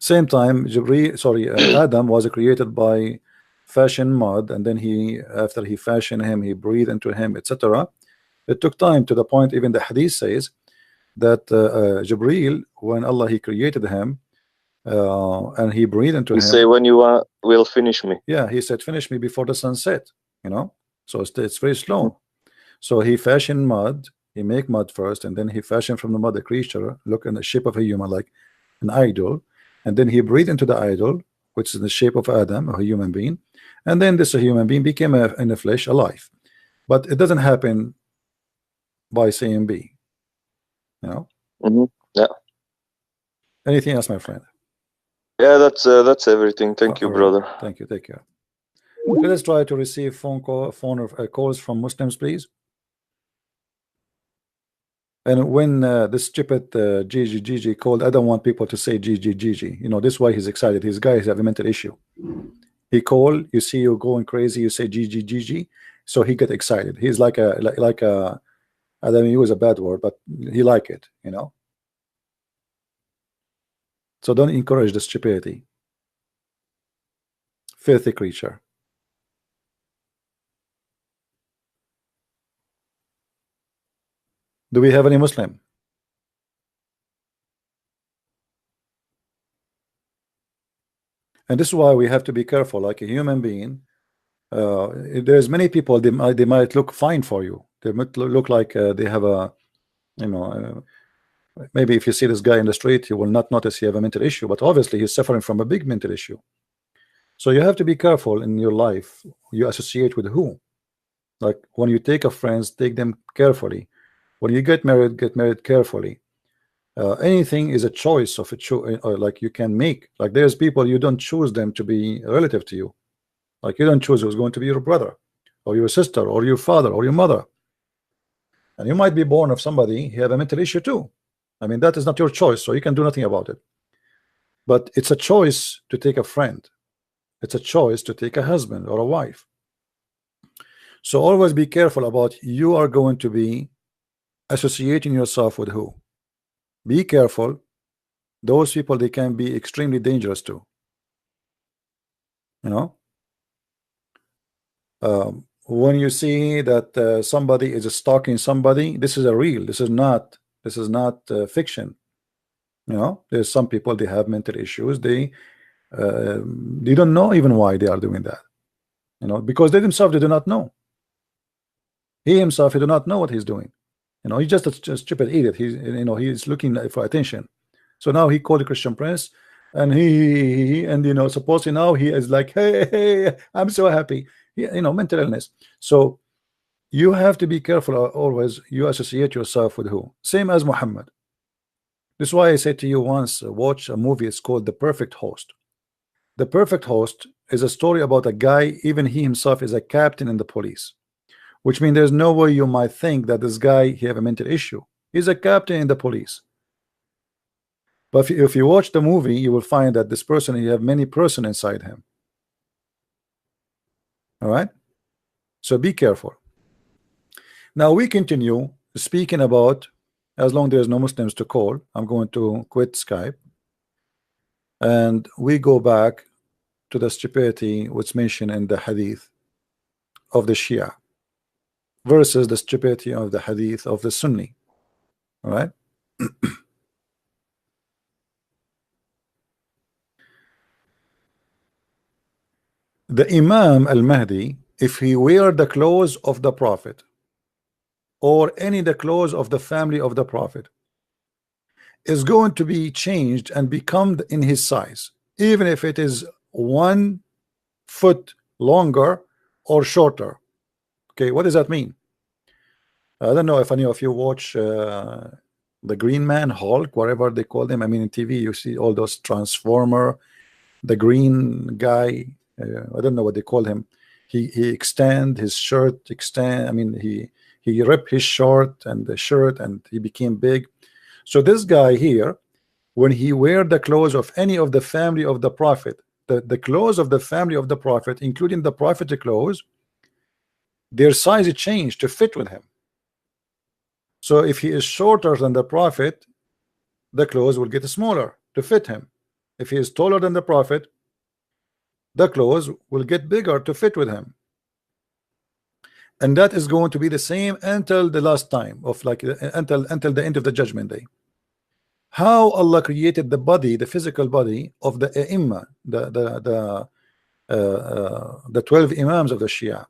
S1: Same time, Adam was created by fashion mud, and then after he fashioned him, he breathed into him, etc. It took time, to the point even the hadith says that Jibreel, when Allah he created him, and he breathed into
S4: He
S1: him.
S4: say, when you will finish me.
S1: Yeah, he said, finish me before the sun set. You know, so it's very slow. So he fashioned mud. He make mud first, and then he fashioned from the mud a creature, look in the shape of a human, like an idol, and then he breathed into the idol, which is in the shape of Adam, a human being, and then this human being became in the flesh alive. But it doesn't happen by saying B. You know.
S4: Yeah.
S1: Anything else, my friend?
S4: Yeah, that's everything. Thank you,
S1: All right.
S4: brother.
S1: Thank you. Take care. Let us try to receive phone calls from Muslims, please. And when this stupid Gigi called, I don't want people to say Gigi. You know, this is why he's excited. His guy has a mental issue. He called, you see you going crazy, you say Gigi, so he get excited. He's like a I don't mean, use a bad word, but he like it, you know. So don't encourage the stupidity. Filthy creature. Do we have any Muslim? And this is why we have to be careful. Like a human being, there's many people, they might look fine for you. They might look like they have a, you know, maybe if you see this guy in the street, you will not notice he have a mental issue, but obviously he's suffering from a big mental issue. So you have to be careful in your life. You associate with who. Like when you take a friends, take them carefully. When you get married carefully. Anything is a choice of or like you can make. Like there's people you don't choose them to be relative to you. Like you don't choose who's going to be your brother or your sister or your father or your mother. And you might be born of somebody who have a mental issue too. I mean, that is not your choice, so you can do nothing about it. But it's a choice to take a friend. It's a choice to take a husband or a wife. So always be careful about you are going to be associating yourself with who. Be careful. Those people, they can be extremely dangerous too. You know, when you see that somebody is stalking somebody, this is a real. This is not fiction. You know, there's some people, they have mental issues. They don't know even why they are doing that. You know, because they themselves, they do not know. He himself, he do not know what he's doing. You know, he's just a stupid idiot. He's, you know, he's looking for attention. So now he called the Christian Prince, and and you know, supposedly now he is like, hey, I'm so happy. You know, mental illness. So you have to be careful always. You associate yourself with who. Same as Muhammad. This is why I said to you once, watch a movie. It's called The Perfect Host. The Perfect Host is a story about a guy. Even he himself is a captain in the police. Which means there's no way you might think that this guy he have a mental issue. He's a captain in the police. But if you watch the movie, you will find that this person, he have many person inside him. All right. So be careful. Now we continue speaking about, as long there's no Muslims to call, I'm going to quit Skype, and we go back to the stupidity what's mentioned in the hadith of the Shia versus the stupidity of the hadith of the Sunni. All right. The Imam al-Mahdi, if he wear the clothes of the Prophet or any the clothes of the family of the Prophet, is going to be changed and become in his size, even if it is 1 foot longer or shorter. Okay, what does that mean? I don't know if any of you watch the Green Man, Hulk, whatever they call them. I mean, in TV you see all those Transformer, the green guy, I don't know what they call him. He extend his shirt, I mean, he ripped his short and the shirt, and he became big. So this guy here, when he wear the clothes of any of the family of the Prophet, the clothes of the family of the Prophet, including the Prophetic clothes, their size changed to fit with him. So if he is shorter than the Prophet, the clothes will get smaller to fit him. If he is taller than the Prophet, the clothes will get bigger to fit with him. and that is going to be the same until the last time of like until the end of the judgment day. How Allah created the body, the physical body of the Imam, the 12 Imams of the Shia.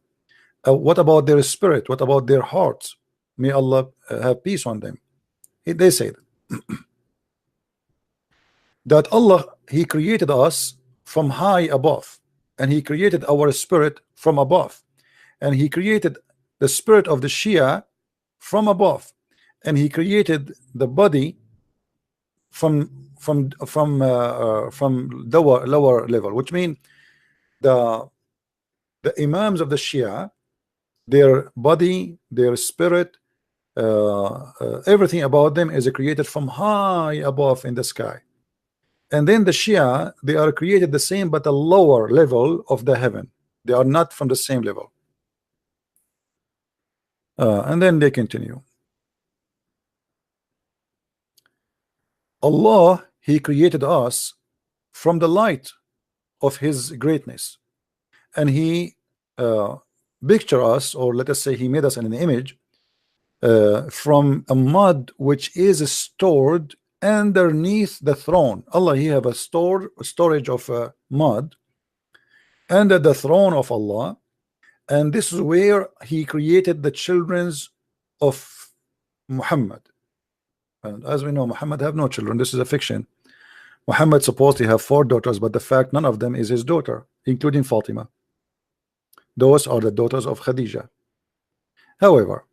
S1: What about their spirit? What about their hearts? May Allah have peace on them. They said that Allah, He created us from high above, and He created our spirit from above, and He created the spirit of the Shia from above, and He created the body from lower level, which means the Imams of the Shia, their body, their spirit, everything about them is created from high above in the sky. And then the Shia, they are created the same but a lower level of the heaven. They are not from the same level. And then they continue. Allah, He created us from the light of His greatness, and He picture us, or let us say He made us in an image from a mud which is stored underneath the throne. Allah, He have a storage of mud under the throne of Allah, and this is where He created the childrens of Muhammad. And as we know, Muhammad have no children. This is a fiction. Muhammad supposedly have 4 daughters, but the fact none of them is his daughter, including Fatima. Those are the daughters of Khadija. However,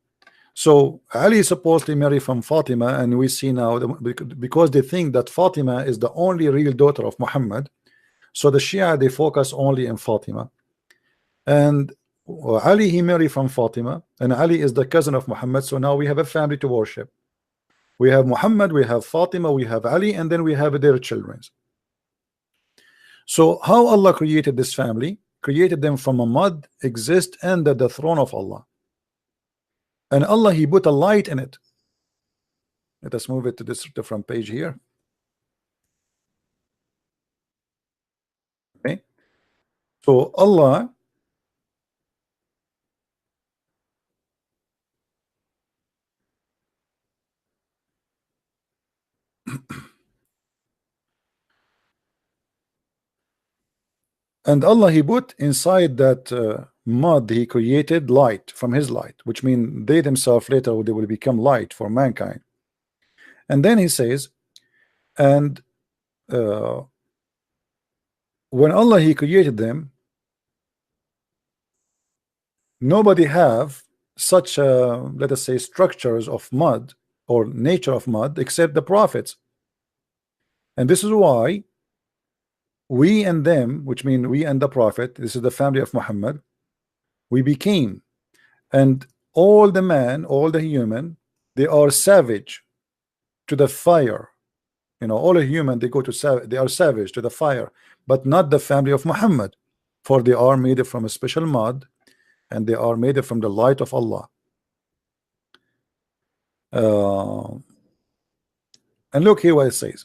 S1: so Ali supposedly married from Fatima, and we see now because they think that Fatima is the only real daughter of Muhammad, so the Shia, they focus only on Fatima. And Ali, he married from Fatima, and Ali is the cousin of Muhammad, so now we have a family to worship. We have Muhammad, we have Fatima, we have Ali, and then we have their children. So how Allah created this family? Created them from a mud, exist under the throne of Allah. And Allah, He put a light in it. Let us move it to this different page here. Okay. So Allah, and Allah, He put inside that mud, He created light from His light, which means they themselves later they will become light for mankind. And then He says, and when Allah, He created them, nobody have such let us say structures of mud or nature of mud except the prophets. And this is why we and them, which mean we and the prophet, this is the family of Muhammad, we became, and all the man, all the human, they are savage to the fire. You know, all the human, they are savage to the fire, but not the family of Muhammad, for they are made from a special mud, and they are made from the light of Allah. And look here what it says.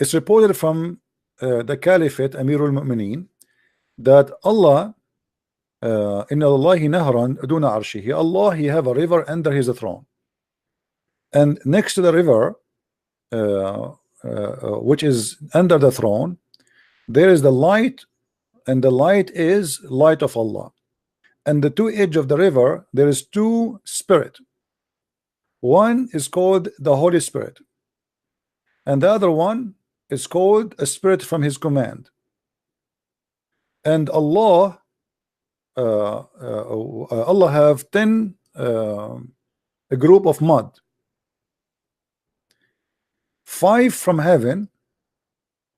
S1: It's reported from the Caliphate Amirul Mu'mineen that Allah, Inna Allahi nahran duna arshihi, Allah, He have a river under His throne, and next to the river, which is under the throne, there is the light, and the light is light of Allah. And the two edge of the river, there is 2 spirit. One is called the Holy Spirit, and the other one is called a spirit from His command. And Allah, Allah have 10 a group of mud, 5 from heaven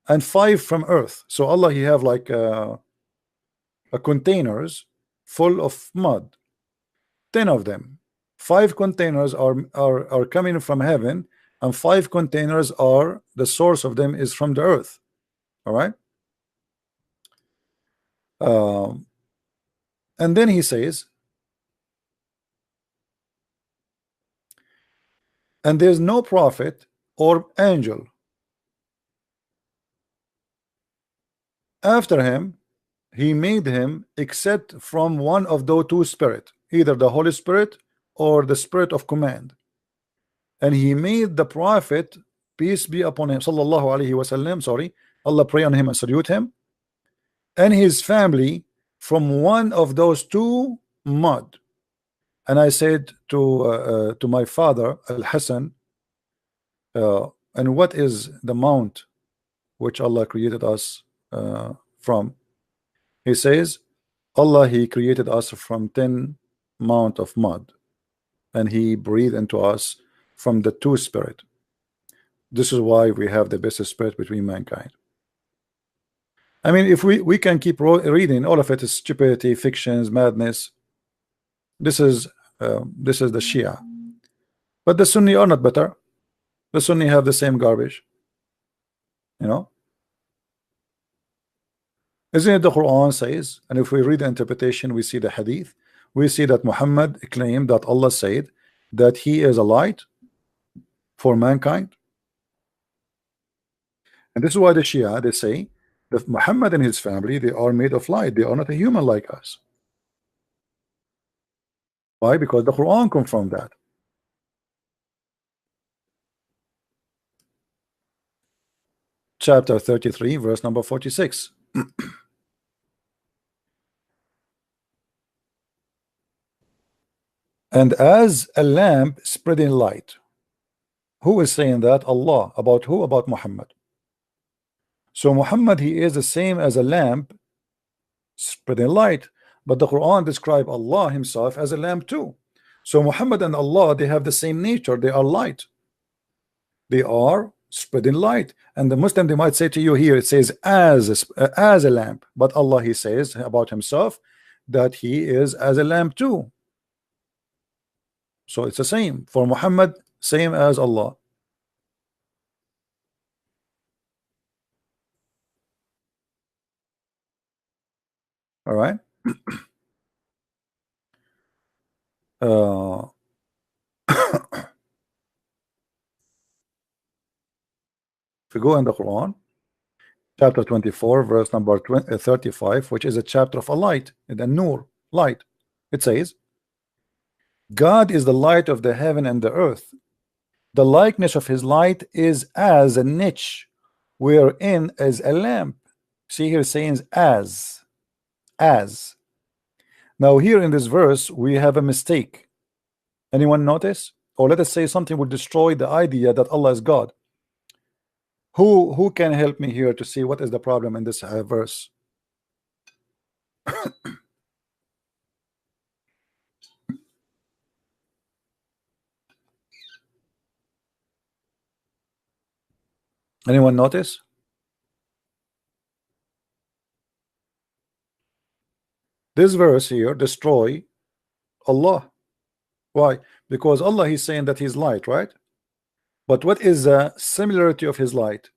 S1: and 5 from earth. So Allah, He have like a containers full of mud, 10 of them. 5 containers are coming from heaven, and 5 containers are the source of them is from the earth. All right. And then He says, and there's no prophet or angel after him he made him except from one of those two spirits, either the Holy Spirit or the spirit of command. And he made the prophet, peace be upon him, sallallahu alaihi wasallam, sorry, Allah pray on him and salute him, and his family from one of those two mud. And I said to my father Al-Hassan, and what is the mount which Allah created us from? He says, Allah, he created us from 10 mount of mud, and he breathed into us from the two spirit. This is why we have the best spirit between mankind. I mean, if we can keep reading, all of it is stupidity, fictions, madness. This is the Shia, but the Sunni are not better. The Sunni have the same garbage, you know. Isn't it the Quran says? And if we read the interpretation, we see the hadith, we see that Muhammad claimed that Allah said that he is a light for mankind. And this is why the Shia, they say that Muhammad and his family, they are made of light. They are not a human like us. Why? Because the Quran confirmed that. Chapter 33, verse number 46. And as a lamp spreading light. Who is saying that? Allah. About who? About Muhammad. So Muhammad, he is the same as a lamp spreading light, but the Quran describe Allah himself as a lamp too. So Muhammad and Allah, they have the same nature. They are light. They are spreading light. And the Muslim, they might say to you here, it says as a lamp, but Allah, he says about himself that he is as a lamp too. So it's the same for Muhammad, same as Allah. All right. If you go in the Quran, chapter 24, verse number 35, which is a chapter of a light, the Nur, light, it says, God is the light of the heaven and the earth. The likeness of his light is as a niche, wherein is a lamp. See here saying as. Now here in this verse we have a mistake. Anyone notice? Or let us say something would destroy the idea that Allah is God. Who can help me here to see what is the problem in this verse? Anyone notice? This verse here destroy Allah. Why? Because Allah, he's saying that he's light, right? But what is the similarity of his light?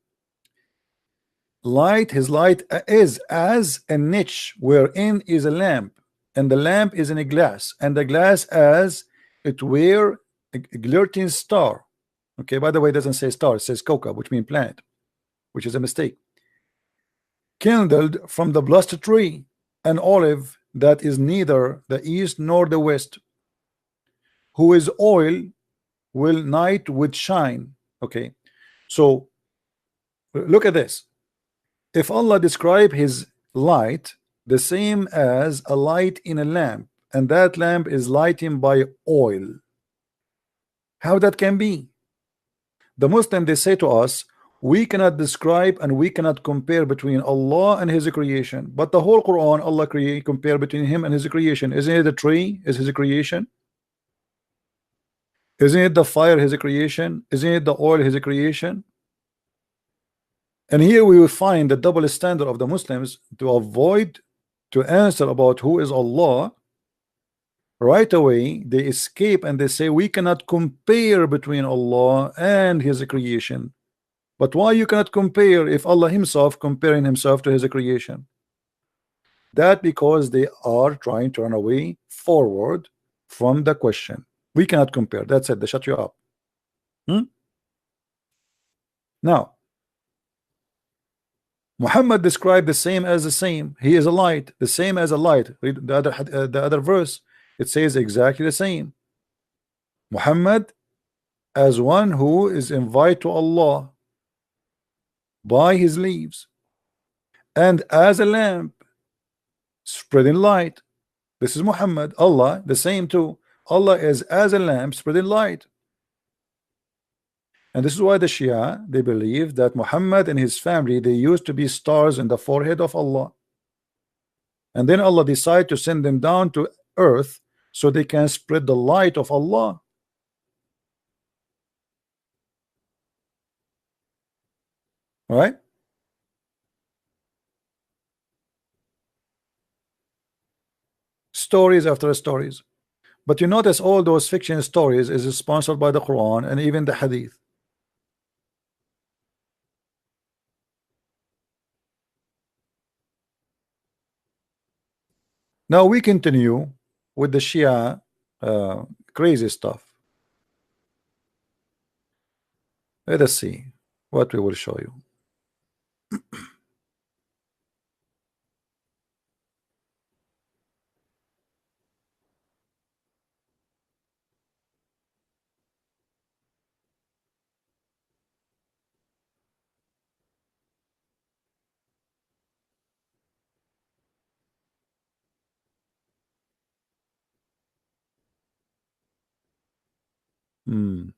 S1: His light is as a niche wherein is a lamp, and the lamp is in a glass, and the glass as it were a glittering star. Okay, by the way, it doesn't say star, it says kawkab, which means planet, which is a mistake. Kindled from the blessed tree, an olive that is neither the east nor the west, who is oil will night with shine. Okay, so look at this. If Allah describe his light the same as a light in a lamp, and that lamp is lighting by oil, how that can be? The Muslim, they say to us, we cannot describe and we cannot compare between Allah and his creation, but the whole Quran, Allah compare between him and his creation. Isn't it the tree is his creation? Isn't it the fire his creation? Isn't it the oil his creation? And here we will find the double standard of the Muslims to avoid to answer about who is Allah. Right away they escape and they say we cannot compare between Allah and his creation. But why you cannot compare if Allah himself comparing himself to his creation? That because they are trying to run away forward from the question. We cannot compare. That's it. They shut you up. Now Muhammad described the same as the same. He is a light, the same as a light. Read the other verse. It says exactly the same. Muhammad as one who is invited to Allah by his leaves, and as a lamp spreading light. This is Muhammad. Allah the same too. Allah is as a lamp spreading light. And this is why the Shia, they believe that Muhammad and his family, they used to be stars in the forehead of Allah, and then Allah decided to send them down to earth so they can spread the light of Allah. All right. Stories after stories. But you notice all those fiction stories is sponsored by the Quran and even the Hadith. Now we continue with the Shia crazy stuff. Let us see what we will show you. Hmm.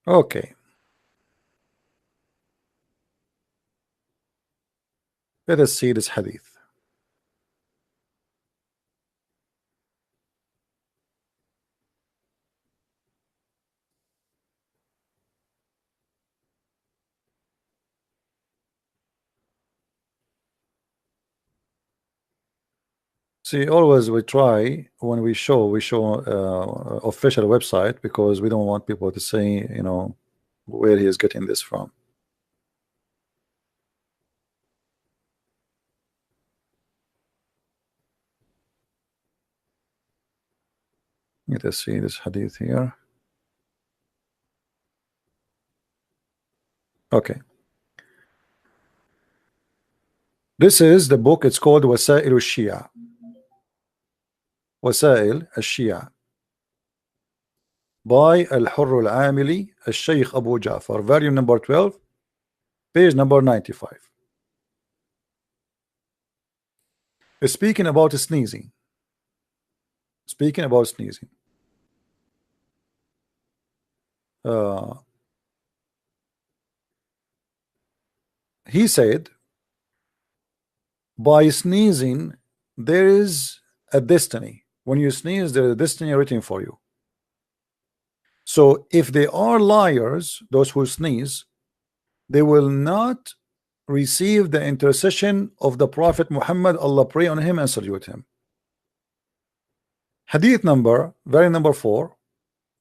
S1: Okay. Let us see this hadith. See, always we try when we show official website, because we don't want people to say, you know, where he is getting this from. Let us see this hadith here. Okay. This is the book. It's called Wasail al-Shia. Wasail al-Shia by Al-Hurr al-Amili, Al-Shaykh Abu Ja'far, volume number 12, page number 95. Speaking about sneezing. Speaking about sneezing. He said, by sneezing there is a destiny. When you sneeze, there is a destiny written for you. So if they are liars, those who sneeze, they will not receive the intercession of the Prophet Muhammad. Allah pray on him and salute him. Hadith number, very number 4,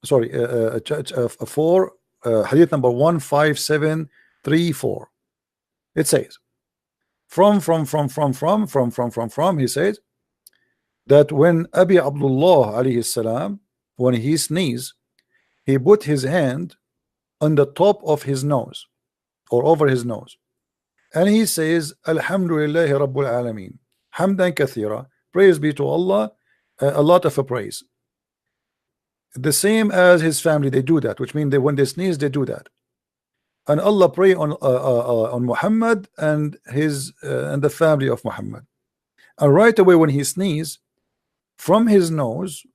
S1: sorry, 4, hadith number 15734. It says, from, he says that when Abi Abdullah alayhi salam, when he sneezed, he put his hand on the top of his nose or over his nose, and he says, Alhamdulillahi Rabbul Alameen, Hamdan Kathira, praise be to Allah, a lot of praise. The same as his family, they do that, which means that when they sneeze, they do that. And Allah pray on Muhammad and his and the family of Muhammad. And right away when he sneezes, from his nose,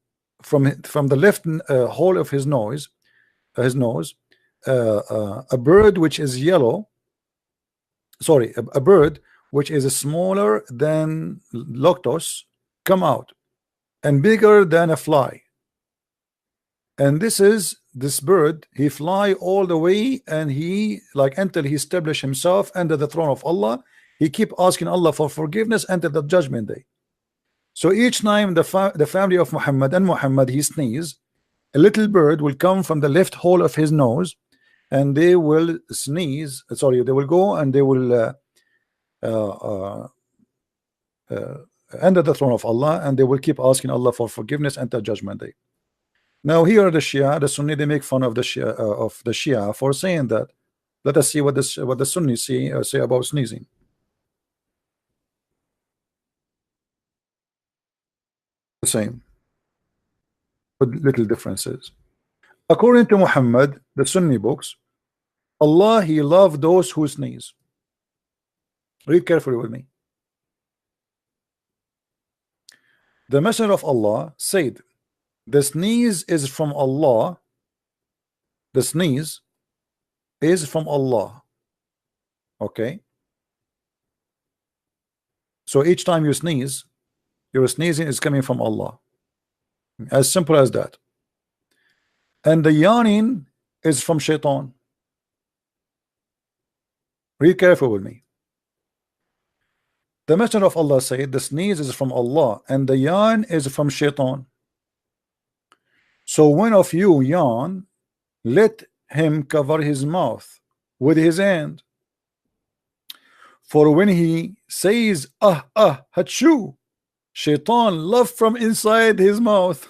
S1: from the left hole of his nose, a bird which is yellow, sorry, a bird which is smaller than lotus come out and bigger than a fly. And this bird, he fly all the way, and he, like, until he establish himself under the throne of Allah, he keep asking Allah for forgiveness until the judgment day. So each time the family of Muhammad he sneeze, a little bird will come from the left hole of his nose, and they will sneeze, sorry, they will go and they will under the throne of Allah, and they will keep asking Allah for forgiveness until Judgment Day. Now here the Shia, the Sunni, they make fun of the Shia for saying that. Let us see what the Sunni say about sneezing. The same, with little differences. According to Muhammad, the Sunni books, Allah, He loved those who sneeze. Read carefully with me. The Messenger of Allah said, the sneeze is from Allah. The sneeze is from Allah. Okay. So each time you sneeze, your sneezing is coming from Allah. As simple as that. And the yawning is from Shaitan. Read carefully with me. The Messenger of Allah said, the sneeze is from Allah, and the yawn is from Shaitan. So when of you yawn, let him cover his mouth with his hand. For when he says, hachu, Shaitan laugh from inside his mouth.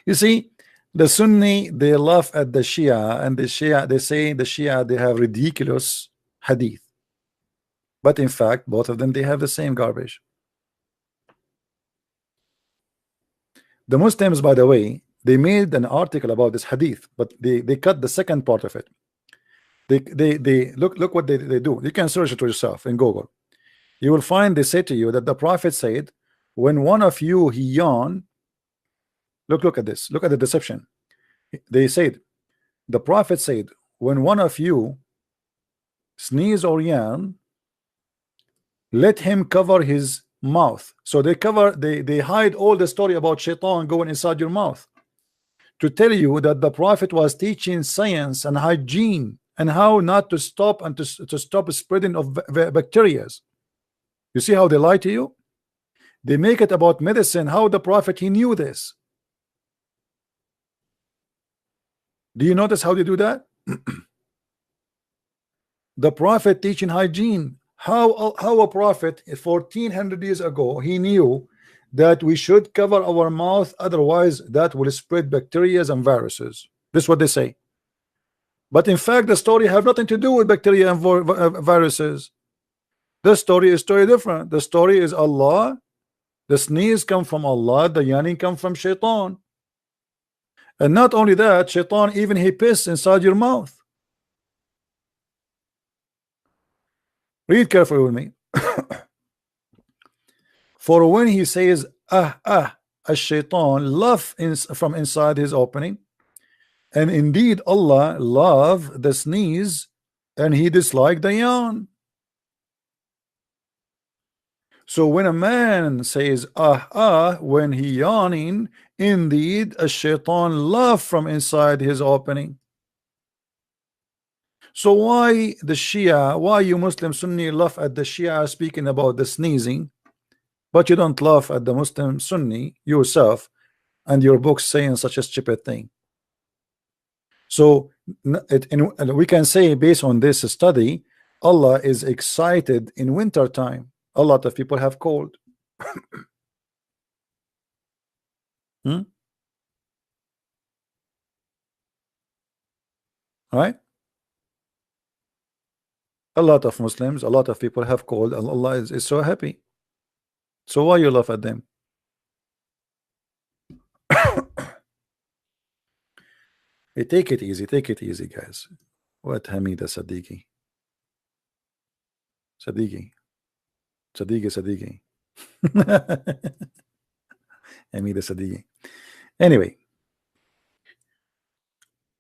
S1: You see, the Sunni, they laugh at the Shia, and the Shia, they say the Shia, they have ridiculous hadith. But in fact, both of them, they have the same garbage. The Muslims, by the way, they made an article about this hadith, but they cut the second part of it. They look what they do. You can search it for yourself in Google. You will find they say to you that the Prophet said, when one of you he yawn, look at this, look at the deception. They said, the Prophet said, when one of you sneeze or yawn, let him cover his mouth. So they hide all the story about Shaitan going inside your mouth to tell you that the Prophet was teaching science and hygiene and how not to stop and to stop spreading of bacteria. You see how they lie to you? They make it about medicine, how the Prophet he knew this. Do you notice how they do that? The Prophet teaching hygiene. How a Prophet 1400 years ago he knew that we should cover our mouth, otherwise that will spread bacteria and viruses. This is what they say. But in fact, the story have nothing to do with bacteria and viruses. The story is totally different. The story is Allah. The sneeze come from Allah. The yawning come from Shaitan. And not only that, Shaitan even he piss inside your mouth. Read carefully with me. For when he says Shaitan laugh from inside his opening, and indeed Allah love the sneeze and he dislike the yawn. So when a man says when he yawning, indeed a Shaitan laugh from inside his opening. So why the Shia, why you Muslim Sunni laugh at the Shia speaking about the sneezing, but you don't laugh at the Muslim Sunni yourself and your books saying such a stupid thing? So we can say based on this study, Allah is excited in winter time. A lot of people have cold. Right? A lot of Muslims, a lot of people have cold, and Allah is so happy. So why you laugh at them? Hey, take it easy, guys. What Hamida Sadiqi? Sadiqi. Hamida Sadiqi. Anyway,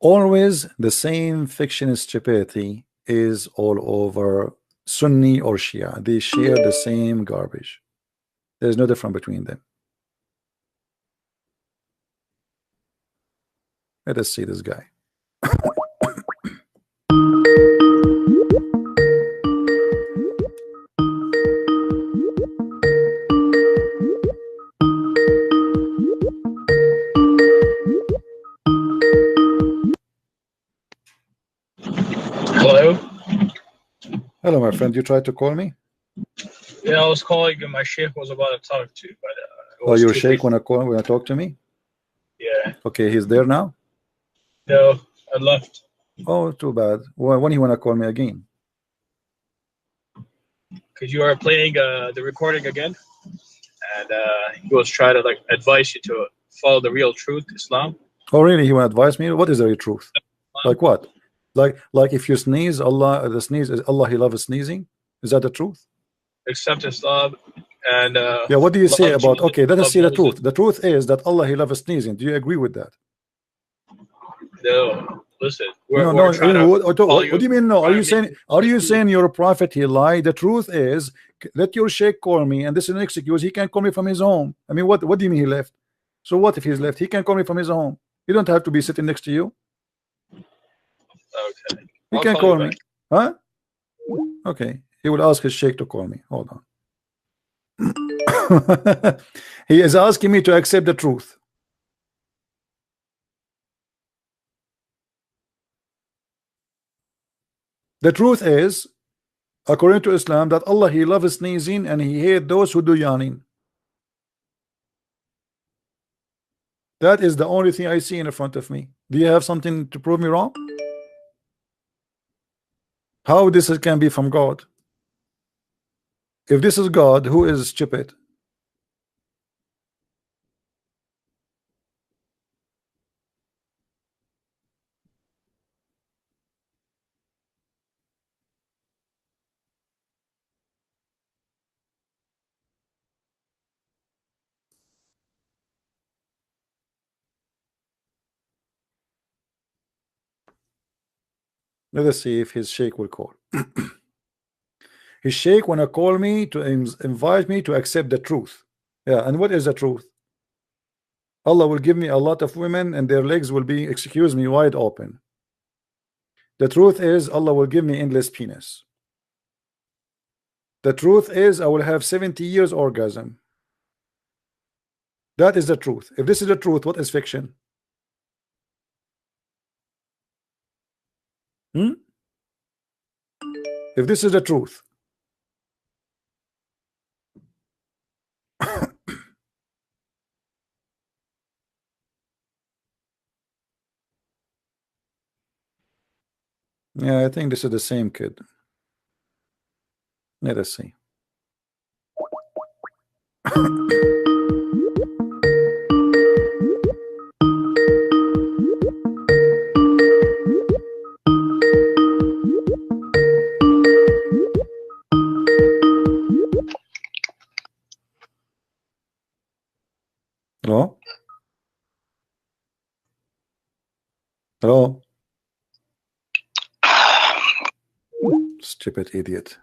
S1: always the same fiction stupidity is all over Sunni or Shia. They share the same garbage. There's no difference between them. Let us see this guy.
S5: Hello?
S1: Hello, my friend. You tried to call me?
S5: Yeah, I was calling and my sheikh was about to talk to you, but it
S1: Oh,
S5: was
S1: your
S5: too
S1: sheikh
S5: late.
S1: wanna talk to me?
S5: Yeah,
S1: Okay, he's there now.
S5: no, I left
S1: Oh, too bad. When he wanna call me again?
S5: because you are playing the recording again, and he was trying to like advise you to follow the real truth, Islam.
S1: Oh, really? He wanna advise me? What is the real truth? Like what? Like if you sneeze, Allah, the sneeze is Allah. He loves sneezing. Is that the truth?
S5: Accept Islam and
S1: Yeah. What do you say
S5: love
S1: about?
S5: Jesus,
S1: Okay, let us
S5: love
S1: see the
S5: Moses.
S1: truth. The truth is that Allah, He loves sneezing. Do you agree with that?
S5: No, listen,
S1: No,
S5: we're
S1: no.
S5: trying to follow
S1: What do you mean? No. Are
S5: trying
S1: you
S5: to make
S1: saying?
S5: you
S1: Are
S5: the
S1: you
S5: truth.
S1: saying you're a prophet? He lied. The truth is, let your sheikh call me, and this is an excuse. He can call me from his home. I mean, what? What do you mean he left? So what if he's left? He can call me from his home. You don't have to be sitting next to you.
S5: Okay,
S1: He
S5: I'll
S1: can
S5: call you
S1: call me,
S5: back.
S1: huh? Okay. He will ask his sheikh to call me. Hold on. He is asking me to accept the truth. The truth is, according to Islam, that Allah, He loves sneezing and He hates those who do yawning. That is the only thing I see in front of me. Do you have something to prove me wrong? How this can be from God? If this is God, who is stupid? Let us see if his sheikh will call. His sheikh wanna call me to invite me to accept the truth. Yeah, and what is the truth? Allah will give me a lot of women and their legs will be, excuse me, wide open. The truth is Allah will give me endless penis. The truth is I will have 70 years orgasm. That is the truth. If this is the truth, what is fiction? Hmm? If this is the truth, yeah, I think this is the same kid. Let us see. Hello? Hello? Stupid idiot.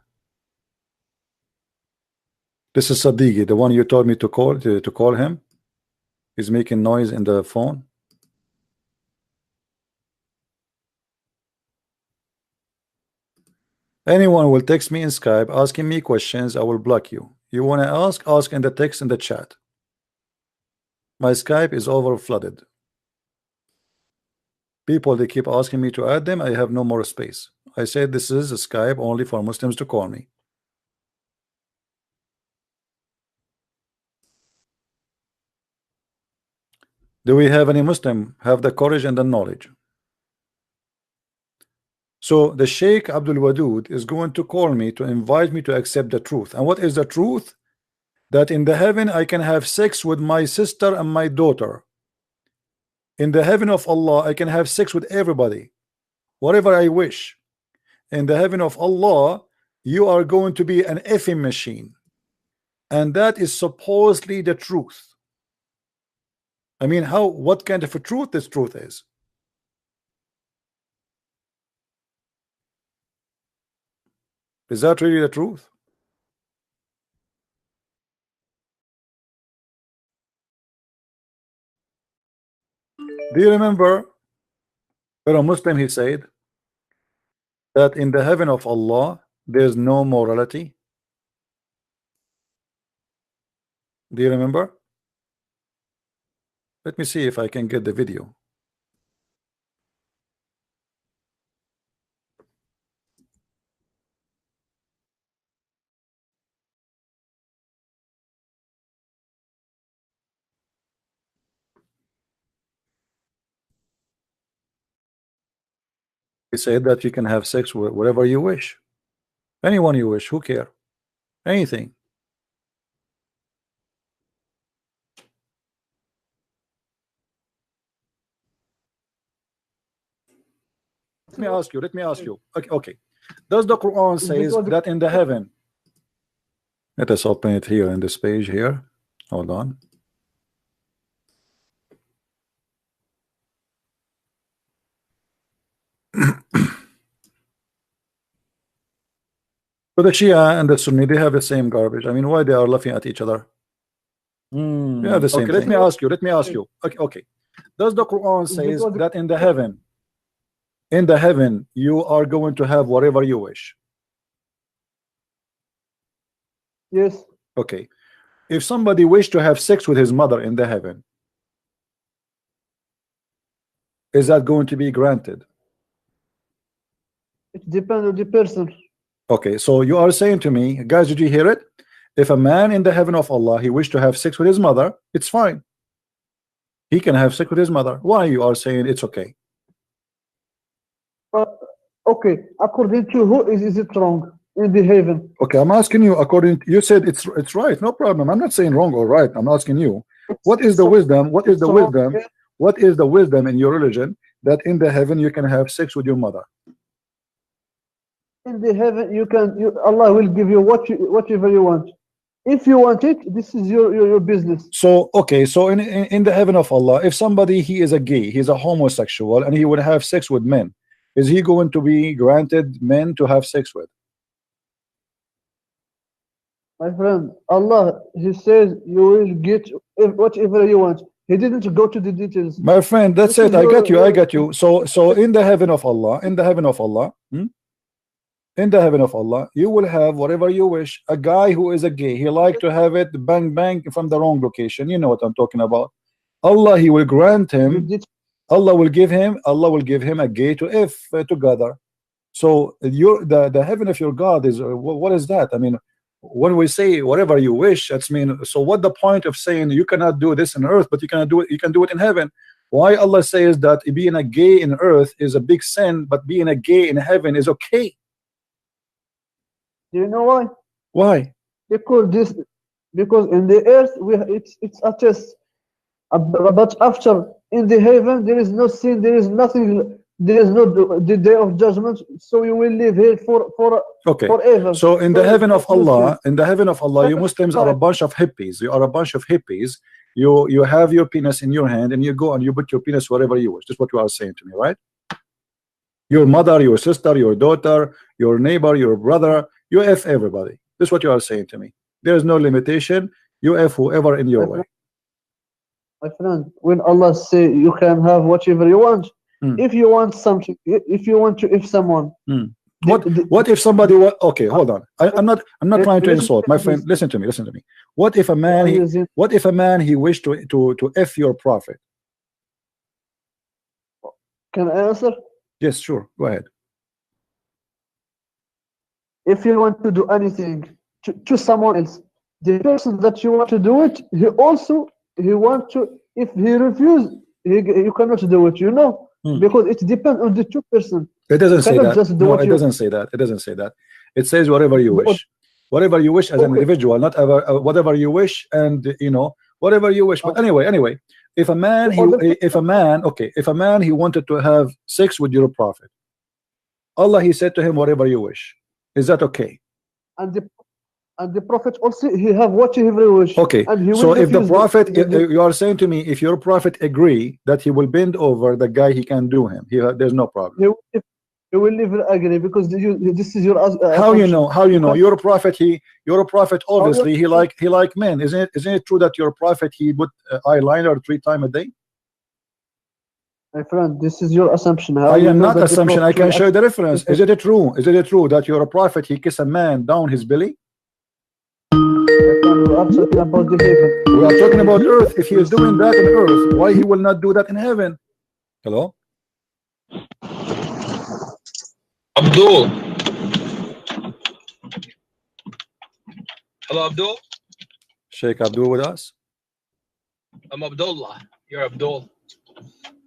S1: This is Sadigi, the one you told me to call him. He's making noise in the phone. Anyone will text me in Skype asking me questions, I will block you. You want to ask in the text in the chat. My Skype is over flooded. People, they keep asking me to add them. I have no more space. I said this is a Skype only for Muslims to call me. Do we have any Muslim have the courage and the knowledge? So the Sheikh Abdul Wadud is going to call me to invite me to accept the truth. And what is the truth? That in the heaven I can have sex with my sister and my daughter. In the heaven of Allah I can have sex with everybody, whatever I wish. In the heaven of Allah you are going to be an effing machine, and that is supposedly the truth. I mean, how, what kind of a truth this truth is? Is that really the truth? Do you remember when a Muslim he said that in the heaven of Allah there's no morality? Do you remember? Let me see if I can get the video. He said that you can have sex with whatever you wish, anyone you wish. Who care? Anything. Let me ask you. Let me ask you. Okay. Okay. Does the Quran says that in the heaven? Let us open it here in this page here. Hold on. So the Shia and the Sunni, they have the same garbage. I mean, why they are laughing at each other? They have the same thing. Let me ask you. Let me ask you. Okay. Okay. Does the Quran says that in the heaven, you are going to have whatever you wish?
S6: Yes.
S1: Okay. If somebody wished to have sex with his mother in the heaven, is that going to be granted?
S6: It depends on the person.
S1: Okay, so you are saying to me, guys, did you hear it? If a man in the heaven of Allah, he wished to have sex with his mother, it's fine. He can have sex with his mother. Why you are saying it's okay?
S6: Okay, according to who is it wrong in the heaven?
S1: Okay, I'm asking you. According, you said it's right. No problem. I'm not saying wrong or right. I'm asking you, what is the wisdom? What is the wisdom? What is the wisdom in your religion that in the heaven you can have sex with your mother?
S6: In the heaven, Allah will give you whatever you want. If you want it, this is your business.
S1: So okay, so in the heaven of Allah, if somebody he is a gay, he's a homosexual, and he would have sex with men, is he going to be granted men to have sex with?
S6: My friend, Allah, He says you will get whatever you want. He didn't go to the details.
S1: My friend, that's it. I got you. I got you. So in the heaven of Allah, in the heaven of Allah, in the heaven of Allah, you will have whatever you wish. A guy who is a gay, he like to have it bang bang from the wrong location. You know what I'm talking about. Allah, he will grant him. Allah will give him a gay to if together. So the heaven of your God is what is that? I mean, when we say whatever you wish, that's mean. So what the point of saying you cannot do this on earth, but you cannot do it? You can do it in heaven. Why Allah says that being a gay in earth is a big sin, but being a gay in heaven is okay?
S6: Do you know why?
S1: Why?
S6: Because in the earth it's a test. But after in the heaven there is no sin, there is nothing, there is no the day of judgment. So you will live here forever.
S1: So in the heaven of Allah, you Muslims are a bunch of hippies. You are a bunch of hippies. You have your penis in your hand and you go and you put your penis wherever you wish. That's what you are saying to me, right? Your mother, your sister, your daughter, your neighbor, your brother, you F everybody. That's what you are saying to me. There is no limitation. You F whoever in your way.
S6: My friend, when Allah say you can have whatever you want, if you want something, if you want to if someone,
S1: what if somebody okay, hold on. I'm not trying to insult my friend. Listen to me. What if a man he wished to F your prophet?
S6: Can I answer?
S1: Yes, sure. Go ahead.
S6: If you want to do anything to someone else, the person that you want to do it, he want to. If he refuse, you cannot do it. You know, because it depends on the two person.
S1: It doesn't say that. No, it doesn't say that. It doesn't say that. It says whatever you wish. Whatever you wish as an individual, not ever whatever you wish, and whatever you wish. But anyway, if a man he wanted to have sex with your prophet, Allah he said to him whatever you wish. Is that okay?
S6: And the prophet also he have whatever he wish.
S1: Okay. So if the prophet, you are saying to me, if your prophet agree that he will bend over the guy, he can do him. There's no problem.
S6: He will never agree because this is your.
S1: How you know? How you know? Your prophet obviously he like men. Isn't it true that your prophet he put eyeliner 3 times a day?
S6: My friend, this is your assumption.
S1: I am not assumption. I can show you the reference. Is it true? Is it true that your prophet he kiss a man down his belly?
S6: We are talking about the heaven.
S1: We are talking about earth. If he is doing that in earth, why he will not do that in heaven? Hello?
S5: Abdul. Hello, Abdul.
S1: Sheikh Abdul with us?
S5: I'm Abdullah. You're Abdul.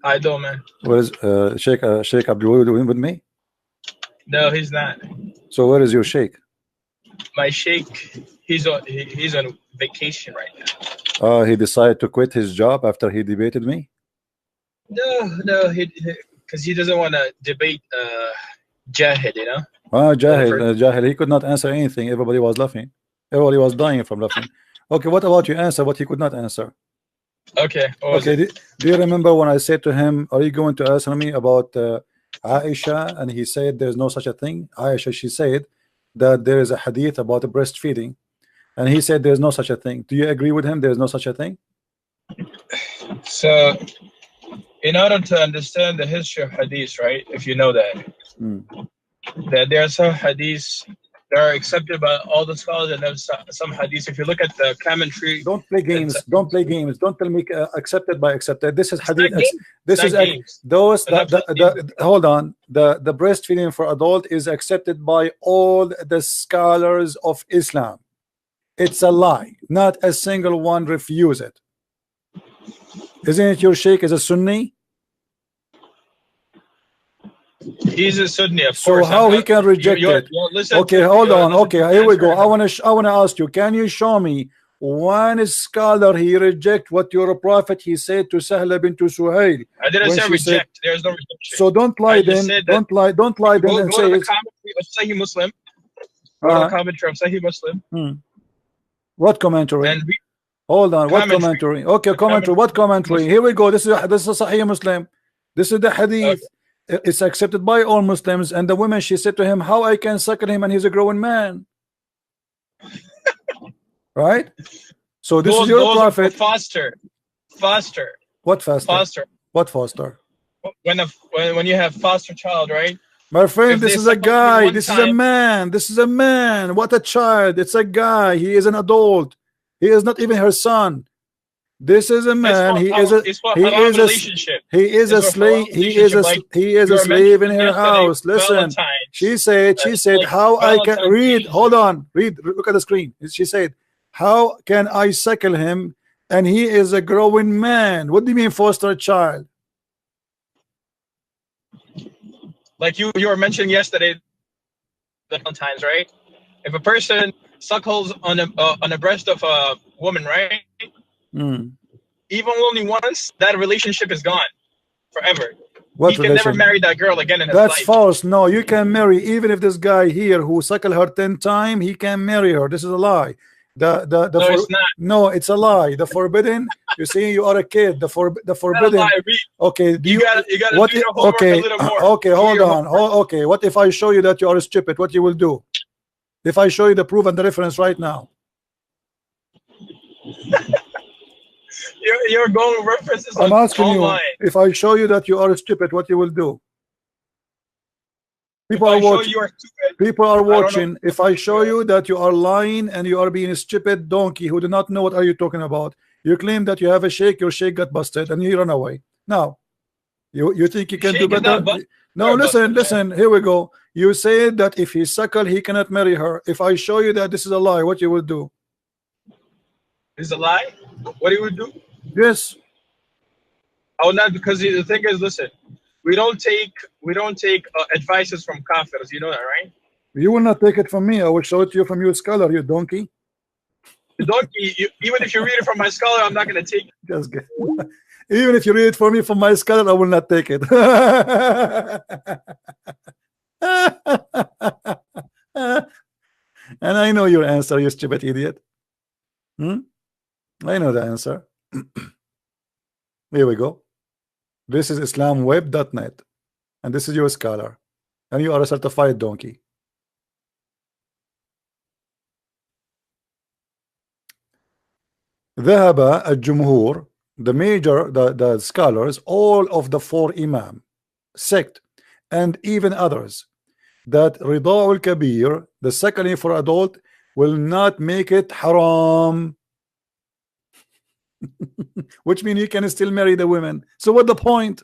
S5: How you doing, man?
S1: What is Sheikh Abdul doing with me?
S5: No, he's not.
S1: So where is your sheikh?
S5: My sheikh, he's on vacation right now.
S1: He decided to quit his job after he debated me.
S5: No, because he doesn't want to debate Jahid, you know.
S1: Jahil, he could not answer anything. Everybody was laughing. Everybody was dying from laughing. Okay, what about you answer what he could not answer?
S5: Okay.
S1: Okay, do you remember when I said to him, are you going to answer me about Aisha? And he said there's no such a thing. Aisha, she said that there is a hadith about breastfeeding, and he said there's no such a thing. Do you agree with him? There's no such a thing.
S5: So, in order to understand the history of hadith, right? If you know that, that there are some hadiths that are accepted by all the scholars, and there's some hadiths. If you look at the commentary,
S1: don't play games. Don't play games. Don't tell me accepted by accepted. This is hadith. This is those. Hold on. The breastfeeding for adult is accepted by all the scholars of Islam. It's a lie. Not a single one refuse it. Isn't it your sheikh is a Sunni?
S5: He's a Sunni, of
S1: so
S5: course.
S1: How he can reject it? Okay, hold on. Okay, here we go. I want to ask you. Can you show me one scholar he reject what your prophet he said to Sahla bint Suhail?
S5: I didn't say reject. There's no rejection.
S1: So don't lie then. Don't lie then and say
S5: go to the commentary of Sahih Muslim. Go to the commentary of Sahih Muslim.
S1: What commentary? Hold on. What commentary? Okay, commentary. What commentary? Here we go. This is Sahih Muslim. This is the hadith. Okay. It's accepted by all Muslims. And the woman, she said to him, how I can suckle him and he's a growing man. Right? So this is your prophet.
S5: Foster.
S1: What foster?
S5: Foster.
S1: What foster?
S5: When you have foster child, right?
S1: My friend, this is a guy. This is a man. This is a man. What a child. It's a guy. He is an adult. He is not even her son. This is a man. He is a slave. He is a slave in her house. Listen, she said, how I can read. Hold on, read. Look at the screen. She said, how can I suckle him? And he is a growing man. What do you mean foster a child?
S5: Like you were mentioning yesterday, times, right? If a person suckles on a breast of a woman, right? Even only once, that relationship is gone forever. He can never marry that girl again in his life. That's
S1: false. No, you can marry. Even if this guy here who suckled her 10 times, he can marry her. This is a lie.
S5: No, it's not.
S1: No, it's a lie. The forbidden. You see, you are a kid. The forbidden. Okay.
S5: You gotta do your homework a little more.
S1: Okay, hold on. Okay, what if I show you that you are stupid? What you will do? If I show you the proof and the reference right now.
S5: You're going references.
S1: I'm asking you, if I show you that you are stupid, what you will do? People are watching. People are watching. If I show you that you are lying and you are being a stupid donkey who do not know what are you talking about, you claim that you have a sheikh, your sheikh got busted, and you run away. Now, you think you can do better? No, listen. Here we go. You said that if he suckle, he cannot marry her. If I show you that this is a lie, what you will do?
S5: It's a lie. What do you do?
S1: Yes.
S5: I will not, because the thing is, listen, we don't take advices from kafirs. You know that, right?
S1: You will not take it from me. I will show it to you from your scholar, you donkey.
S5: The donkey. Even if you read it from my scholar, I'm not going to take it.
S1: Just get. Even if you read it for me from my scholar, I will not take it. And I know your answer, you stupid idiot. I know the answer. Here we go. This is islamweb.net, and this is your scholar, and you are a certified donkey. ذهب الجمهور, the scholars, all of the 4 imam sect, and even others, that رضاع الكبير, the suckling for adult, will not make it haram. Which means you can still marry the women. So what the point?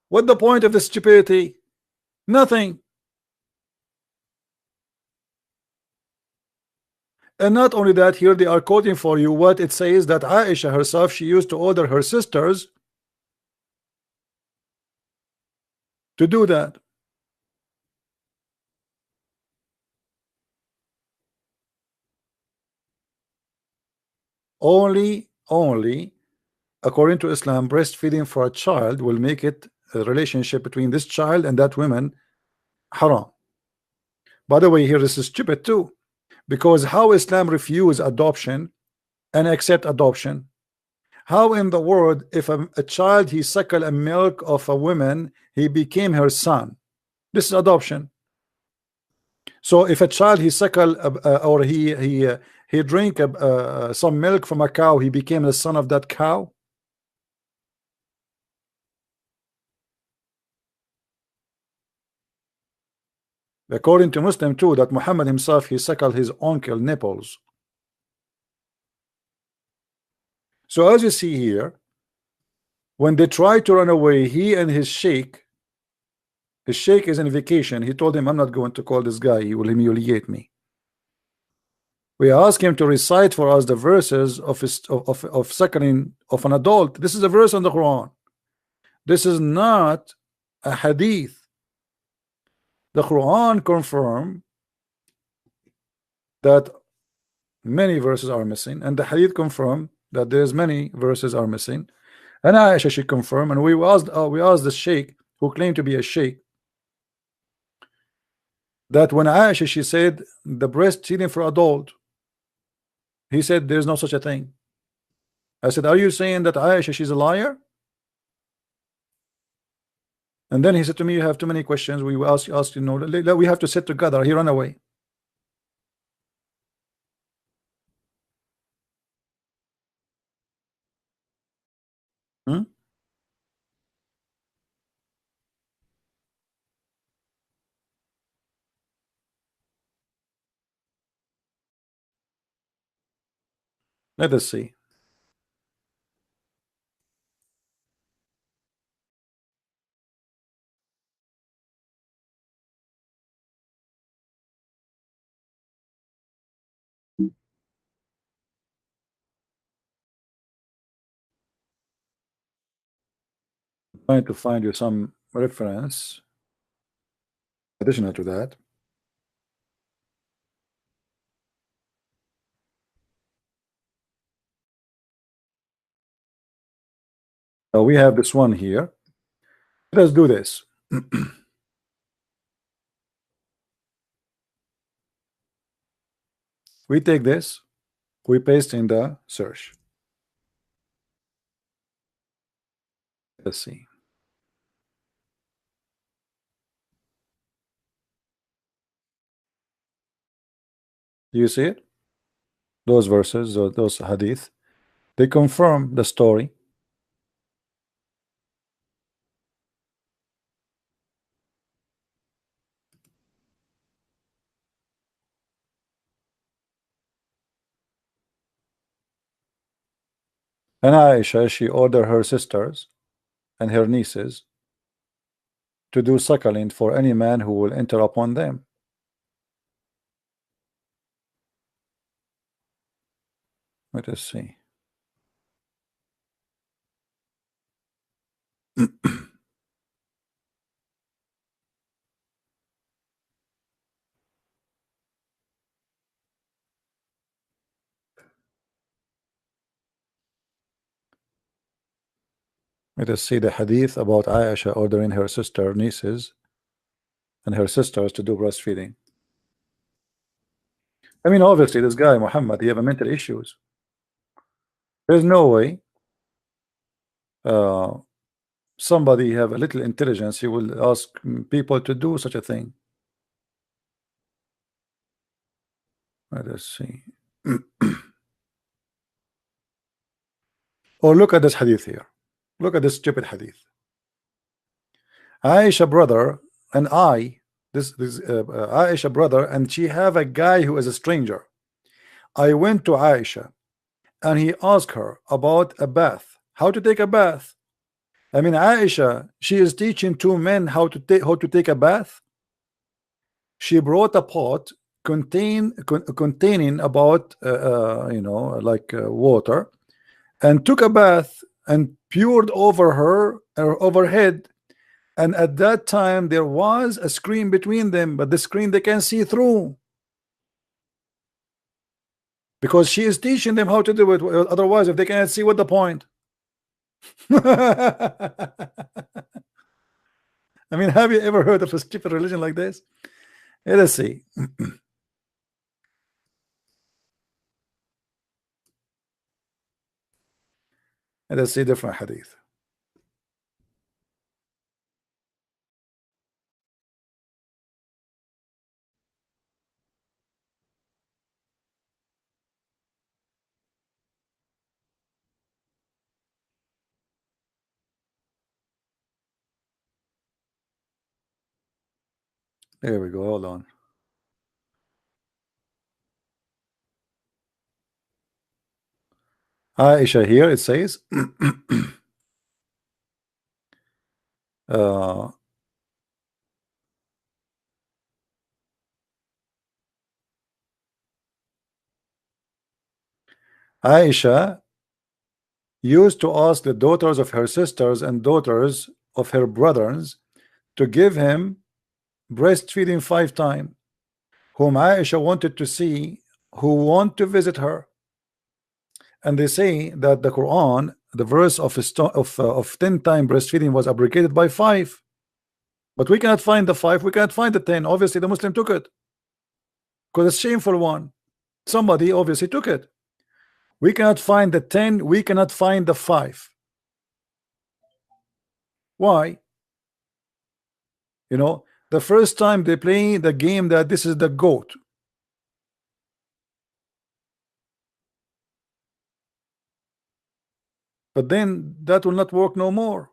S1: What the point of the stupidity? Nothing. And not only that, here they are quoting for you what it says that Aisha herself, she used to order her sisters to do that. Only according to Islam, breastfeeding for a child will make it a relationship between this child and that woman haram. By the way, here this is stupid too, because how Islam refuse adoption and accept adoption? How in the world, if a child he suckle a milk of a woman, he became her son? This is adoption. So if a child he suckle or he drink some milk from a cow, he became the son of that cow. According to Muslim too, that Muhammad himself he suckled his uncle nipples. So as you see here, when they try to run away, he and his sheikh is on vacation. He told him, I'm not going to call this guy, he will humiliate me. We ask him to recite for us the verses of suckling of an adult. This is a verse on the Quran. This is not a hadith. The Quran confirm that many verses are missing, and the hadith confirm that there's many verses are missing. And Aisha she confirm, and we asked the sheikh who claimed to be a sheikh, that when Aisha she said the breastfeeding for adult, he said there's no such a thing. I said, are you saying that Aisha she's a liar? And then he said to me, you have too many questions. We ask you know, we have to sit together. He ran away. Hmm? Let us see. Trying to find you some reference additional to that. We have this one here. Let us do this. We take this, we paste in the search. Let's see. Do you see it? Those verses, those hadith, they confirm the story. And Aisha, she ordered her sisters and her nieces to do suckling for any man who will enter upon them. Let us see. Let us see the hadith about Aisha ordering her sister, nieces, and her sisters to do breastfeeding. I mean, obviously, this guy Muhammad, he have mental issues. There's no way somebody have a little intelligence, he will ask people to do such a thing. Let us see. Or look at this hadith here. Look at this stupid hadith. Aisha brother and this Aisha brother, and she have a guy who is a stranger. I went to Aisha and he asked her about a bath, how to take a bath. I mean, Aisha, she is teaching two men how to take a bath. She brought a pot containing about you know, like water, and took a bath and poured over her overhead And at that time there was a screen between them, but the screen they can see through, because she is teaching them how to do it. Otherwise, if they cannot see, what the point? I mean, have you ever heard of a stupid religion like this? Let's see. Let's see different hadith. There we go. Hold on. Aisha here, it says Aisha used to ask the daughters of her sisters and daughters of her brothers to give him breastfeeding 5 times, whom Aisha wanted to see, who want to visit her. And they say that the Quran, the verse of 10 times breastfeeding was abrogated by 5, but we cannot find the 5, we cannot find the 10. Obviously the Muslim took it, because it's shameful one. Somebody obviously took it. We cannot find the 10, we cannot find the 5. Why? You know, the first time they play the game that this is the goat. But then that will not work no more.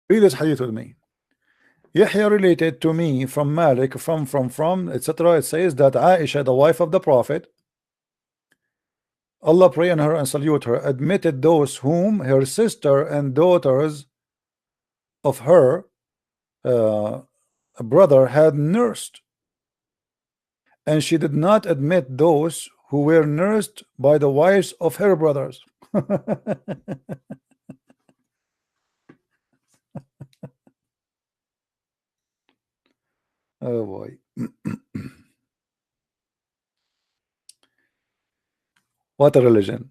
S1: Read this hadith with me. Yahya related to me from Malik, from etc. It says that Aisha, the wife of the Prophet, Allah pray on her and salute her, admitted those whom her sister and daughters of her brother had nursed, and she did not admit those who were nursed by the wives of her brothers. Oh boy. What a religion.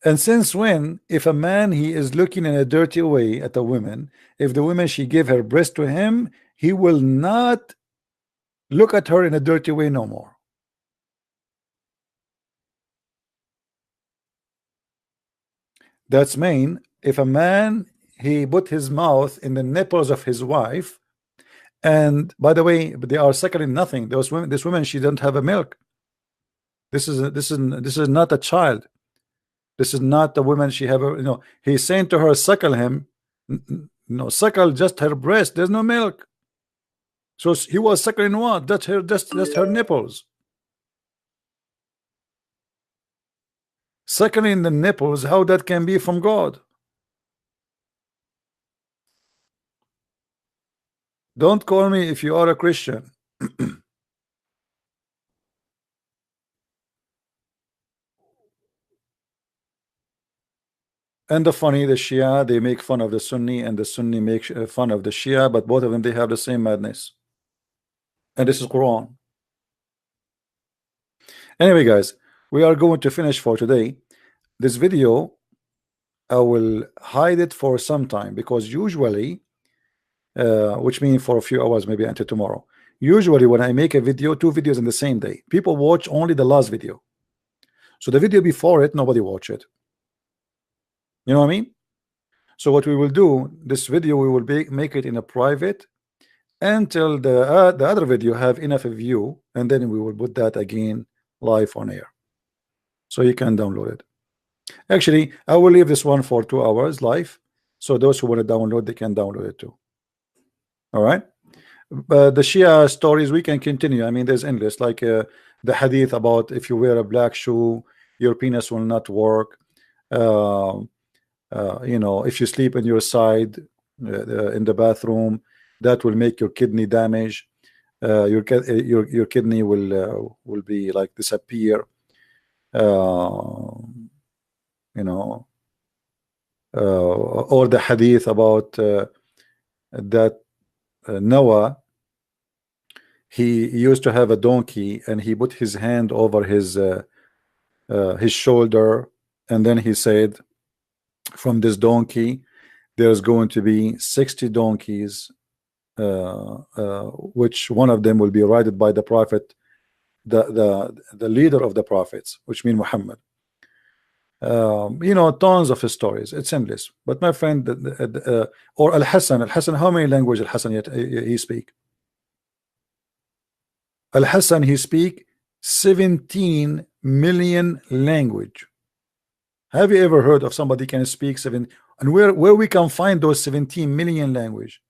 S1: And since when, if a man he is looking in a dirty way at a woman, if the woman she give her breast to him, he will not look at her in a dirty way no more. That's mean if a man he put his mouth in the nipples of his wife, and by the way, they are suckling nothing. Those women, this woman, she don't have a milk. This is not a child. This is not the woman she have a, you know, he's saying to her, suckle him. No, suckle just her breast. There's no milk. So he was suckling what? That's her, just her nipples. Suckling the nipples, how that can be from God? Don't call me if you are a Christian. And the funny, the Shia, they make fun of the Sunni, and the Sunni makes fun of the Shia, but both of them, they have the same madness. And this is Quran. Anyway, guys, we are going to finish for today. This video, I will hide it for some time, because usually, which means for a few hours, maybe until tomorrow. Usually when I make a video, 2 videos in the same day, people watch only the last video. So the video before it, nobody watch it. You know what I mean? So what we will do, this video, we will make it in a private until the other video have enough view, and then we will put that again live on air, so you can download it. Actually, I will leave this one for 2 hours live, so those who want to download, they can download it too. All right. But the Shia stories, we can continue. I mean, there's endless, like the hadith about if you wear a black shoe, your penis will not work. You know, if you sleep on your side in the bathroom, that will make your kidney damage. your kidney will be like disappear. You know, or the hadith about that Noah, he used to have a donkey and he put his hand over his shoulder, and then he said, from this donkey there's going to be 60 donkeys, which one of them will be ridden by the prophet, the leader of the prophets, which means Muhammad. You know, tons of stories. It's endless. But my friend, or Al-Hassan, how many languages Al-Hassan he speak? Al-Hassan, he speak 17 million language. Have you ever heard of somebody can speak and where we can find those 17 million language?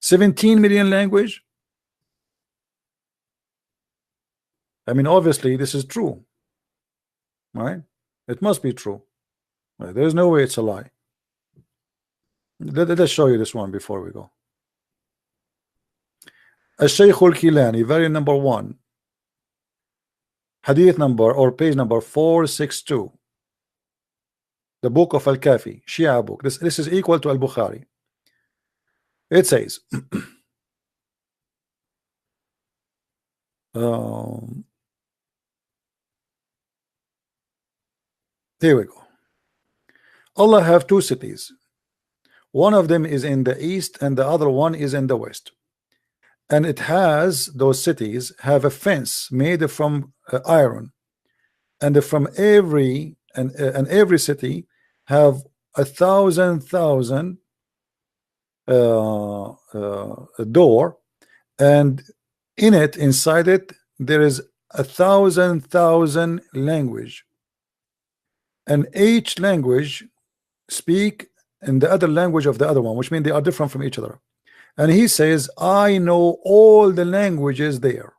S1: 17 million language? I mean, obviously this is true, right? It must be true. There's no way it's a lie. Let us show you this one before we go. Al-Shaykh al-Kilani, very number 1, hadith number or page number 462, the book of Al-Kafi, Shia book. This is equal to Al-Bukhari. It says here we go. Allah have 2 cities. One of them is in the east and the other one is in the west. And it has, those cities have a fence made from iron, and from every city have 1,000 door, and in it, inside it, there is 1,000 language, and each language speak in the other language of the other one, which means they are different from each other. And he says, I know all the languages there.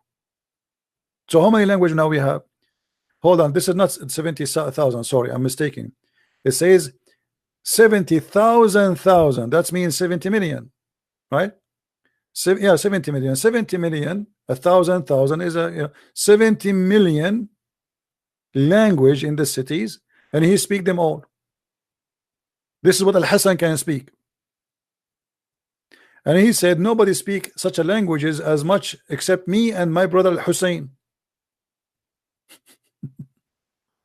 S1: So how many languages now we have? Hold on, this is not 70,000. Sorry, I'm mistaken. It says 70,000. That means 70 million, right? Yeah, 70 million. 70 million, 1,000 is 70 million language in the cities, and he speak them all. This is what Al-Hassan can speak. And he said, nobody speak such a languages as much except me and my brother Al-Hussein.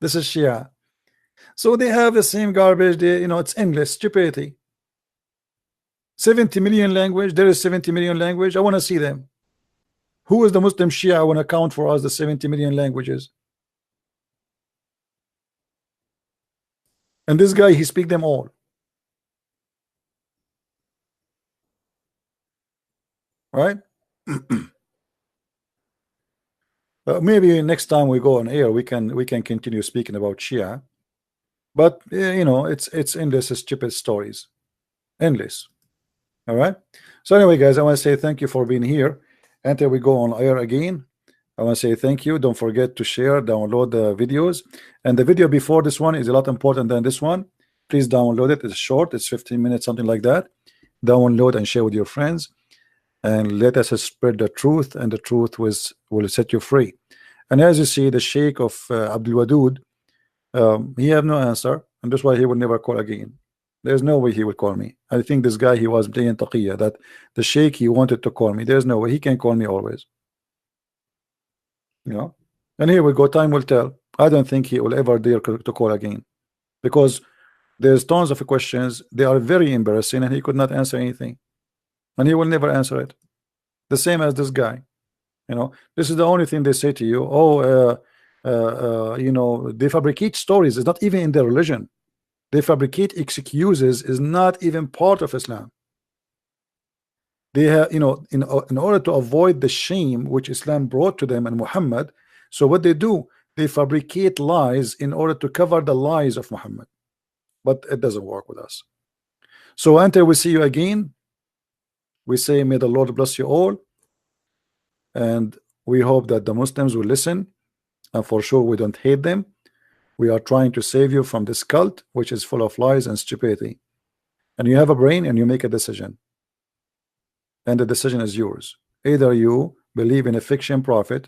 S1: This is Shia. So they have the same garbage. They, it's endless stupidity. 70 million language. There is 70 million language. I want to see them. Who is the Muslim Shia? I want to count for us the 70 million languages. And this guy, he speak them all. Right? Maybe next time we go on air, we can continue speaking about Shia. But it's endless stupid stories, endless. All right. So anyway, guys, I want to say thank you for being here. Until we go on air again, I want to say thank you. Don't forget to share, download the videos, and the video before this one is a lot important than this one. Please download it. It's short. It's 15 minutes, something like that. Download and share with your friends. And let us spread the truth, and the truth will set you free. And as you see, the Sheikh of Abdul Wadud, he have no answer, and that's why he will never call again. There's no way he will call me. I think this guy, he was playing taqiyya, that the Sheikh, he wanted to call me. There's no way he can call me always. And here we go. Time will tell. I don't think he will ever dare to call again, because there's tons of questions. They are very embarrassing, and he could not answer anything. And he will never answer it. The same as this guy. This is the only thing they say to you. They fabricate stories. It's not even in their religion. They fabricate excuses. Is not even part of Islam. They have, in order to avoid the shame which Islam brought to them and Muhammad. So what they do, they fabricate lies in order to cover the lies of Muhammad. But it doesn't work with us. So until we see you again, we say, may the Lord bless you all, and we hope that the Muslims will listen, and for sure we don't hate them. We are trying to save you from this cult which is full of lies and stupidity. And you have a brain, and you make a decision, and the decision is yours. Either you believe in a fiction prophet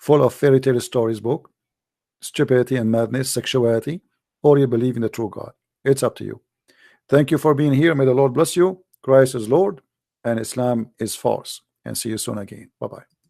S1: full of fairy tale stories book, stupidity and madness, sexuality, or you believe in the true God. It's up to you. Thank you for being here. May the Lord bless you. Christ is Lord and Islam is false. And see you soon again. Bye-bye.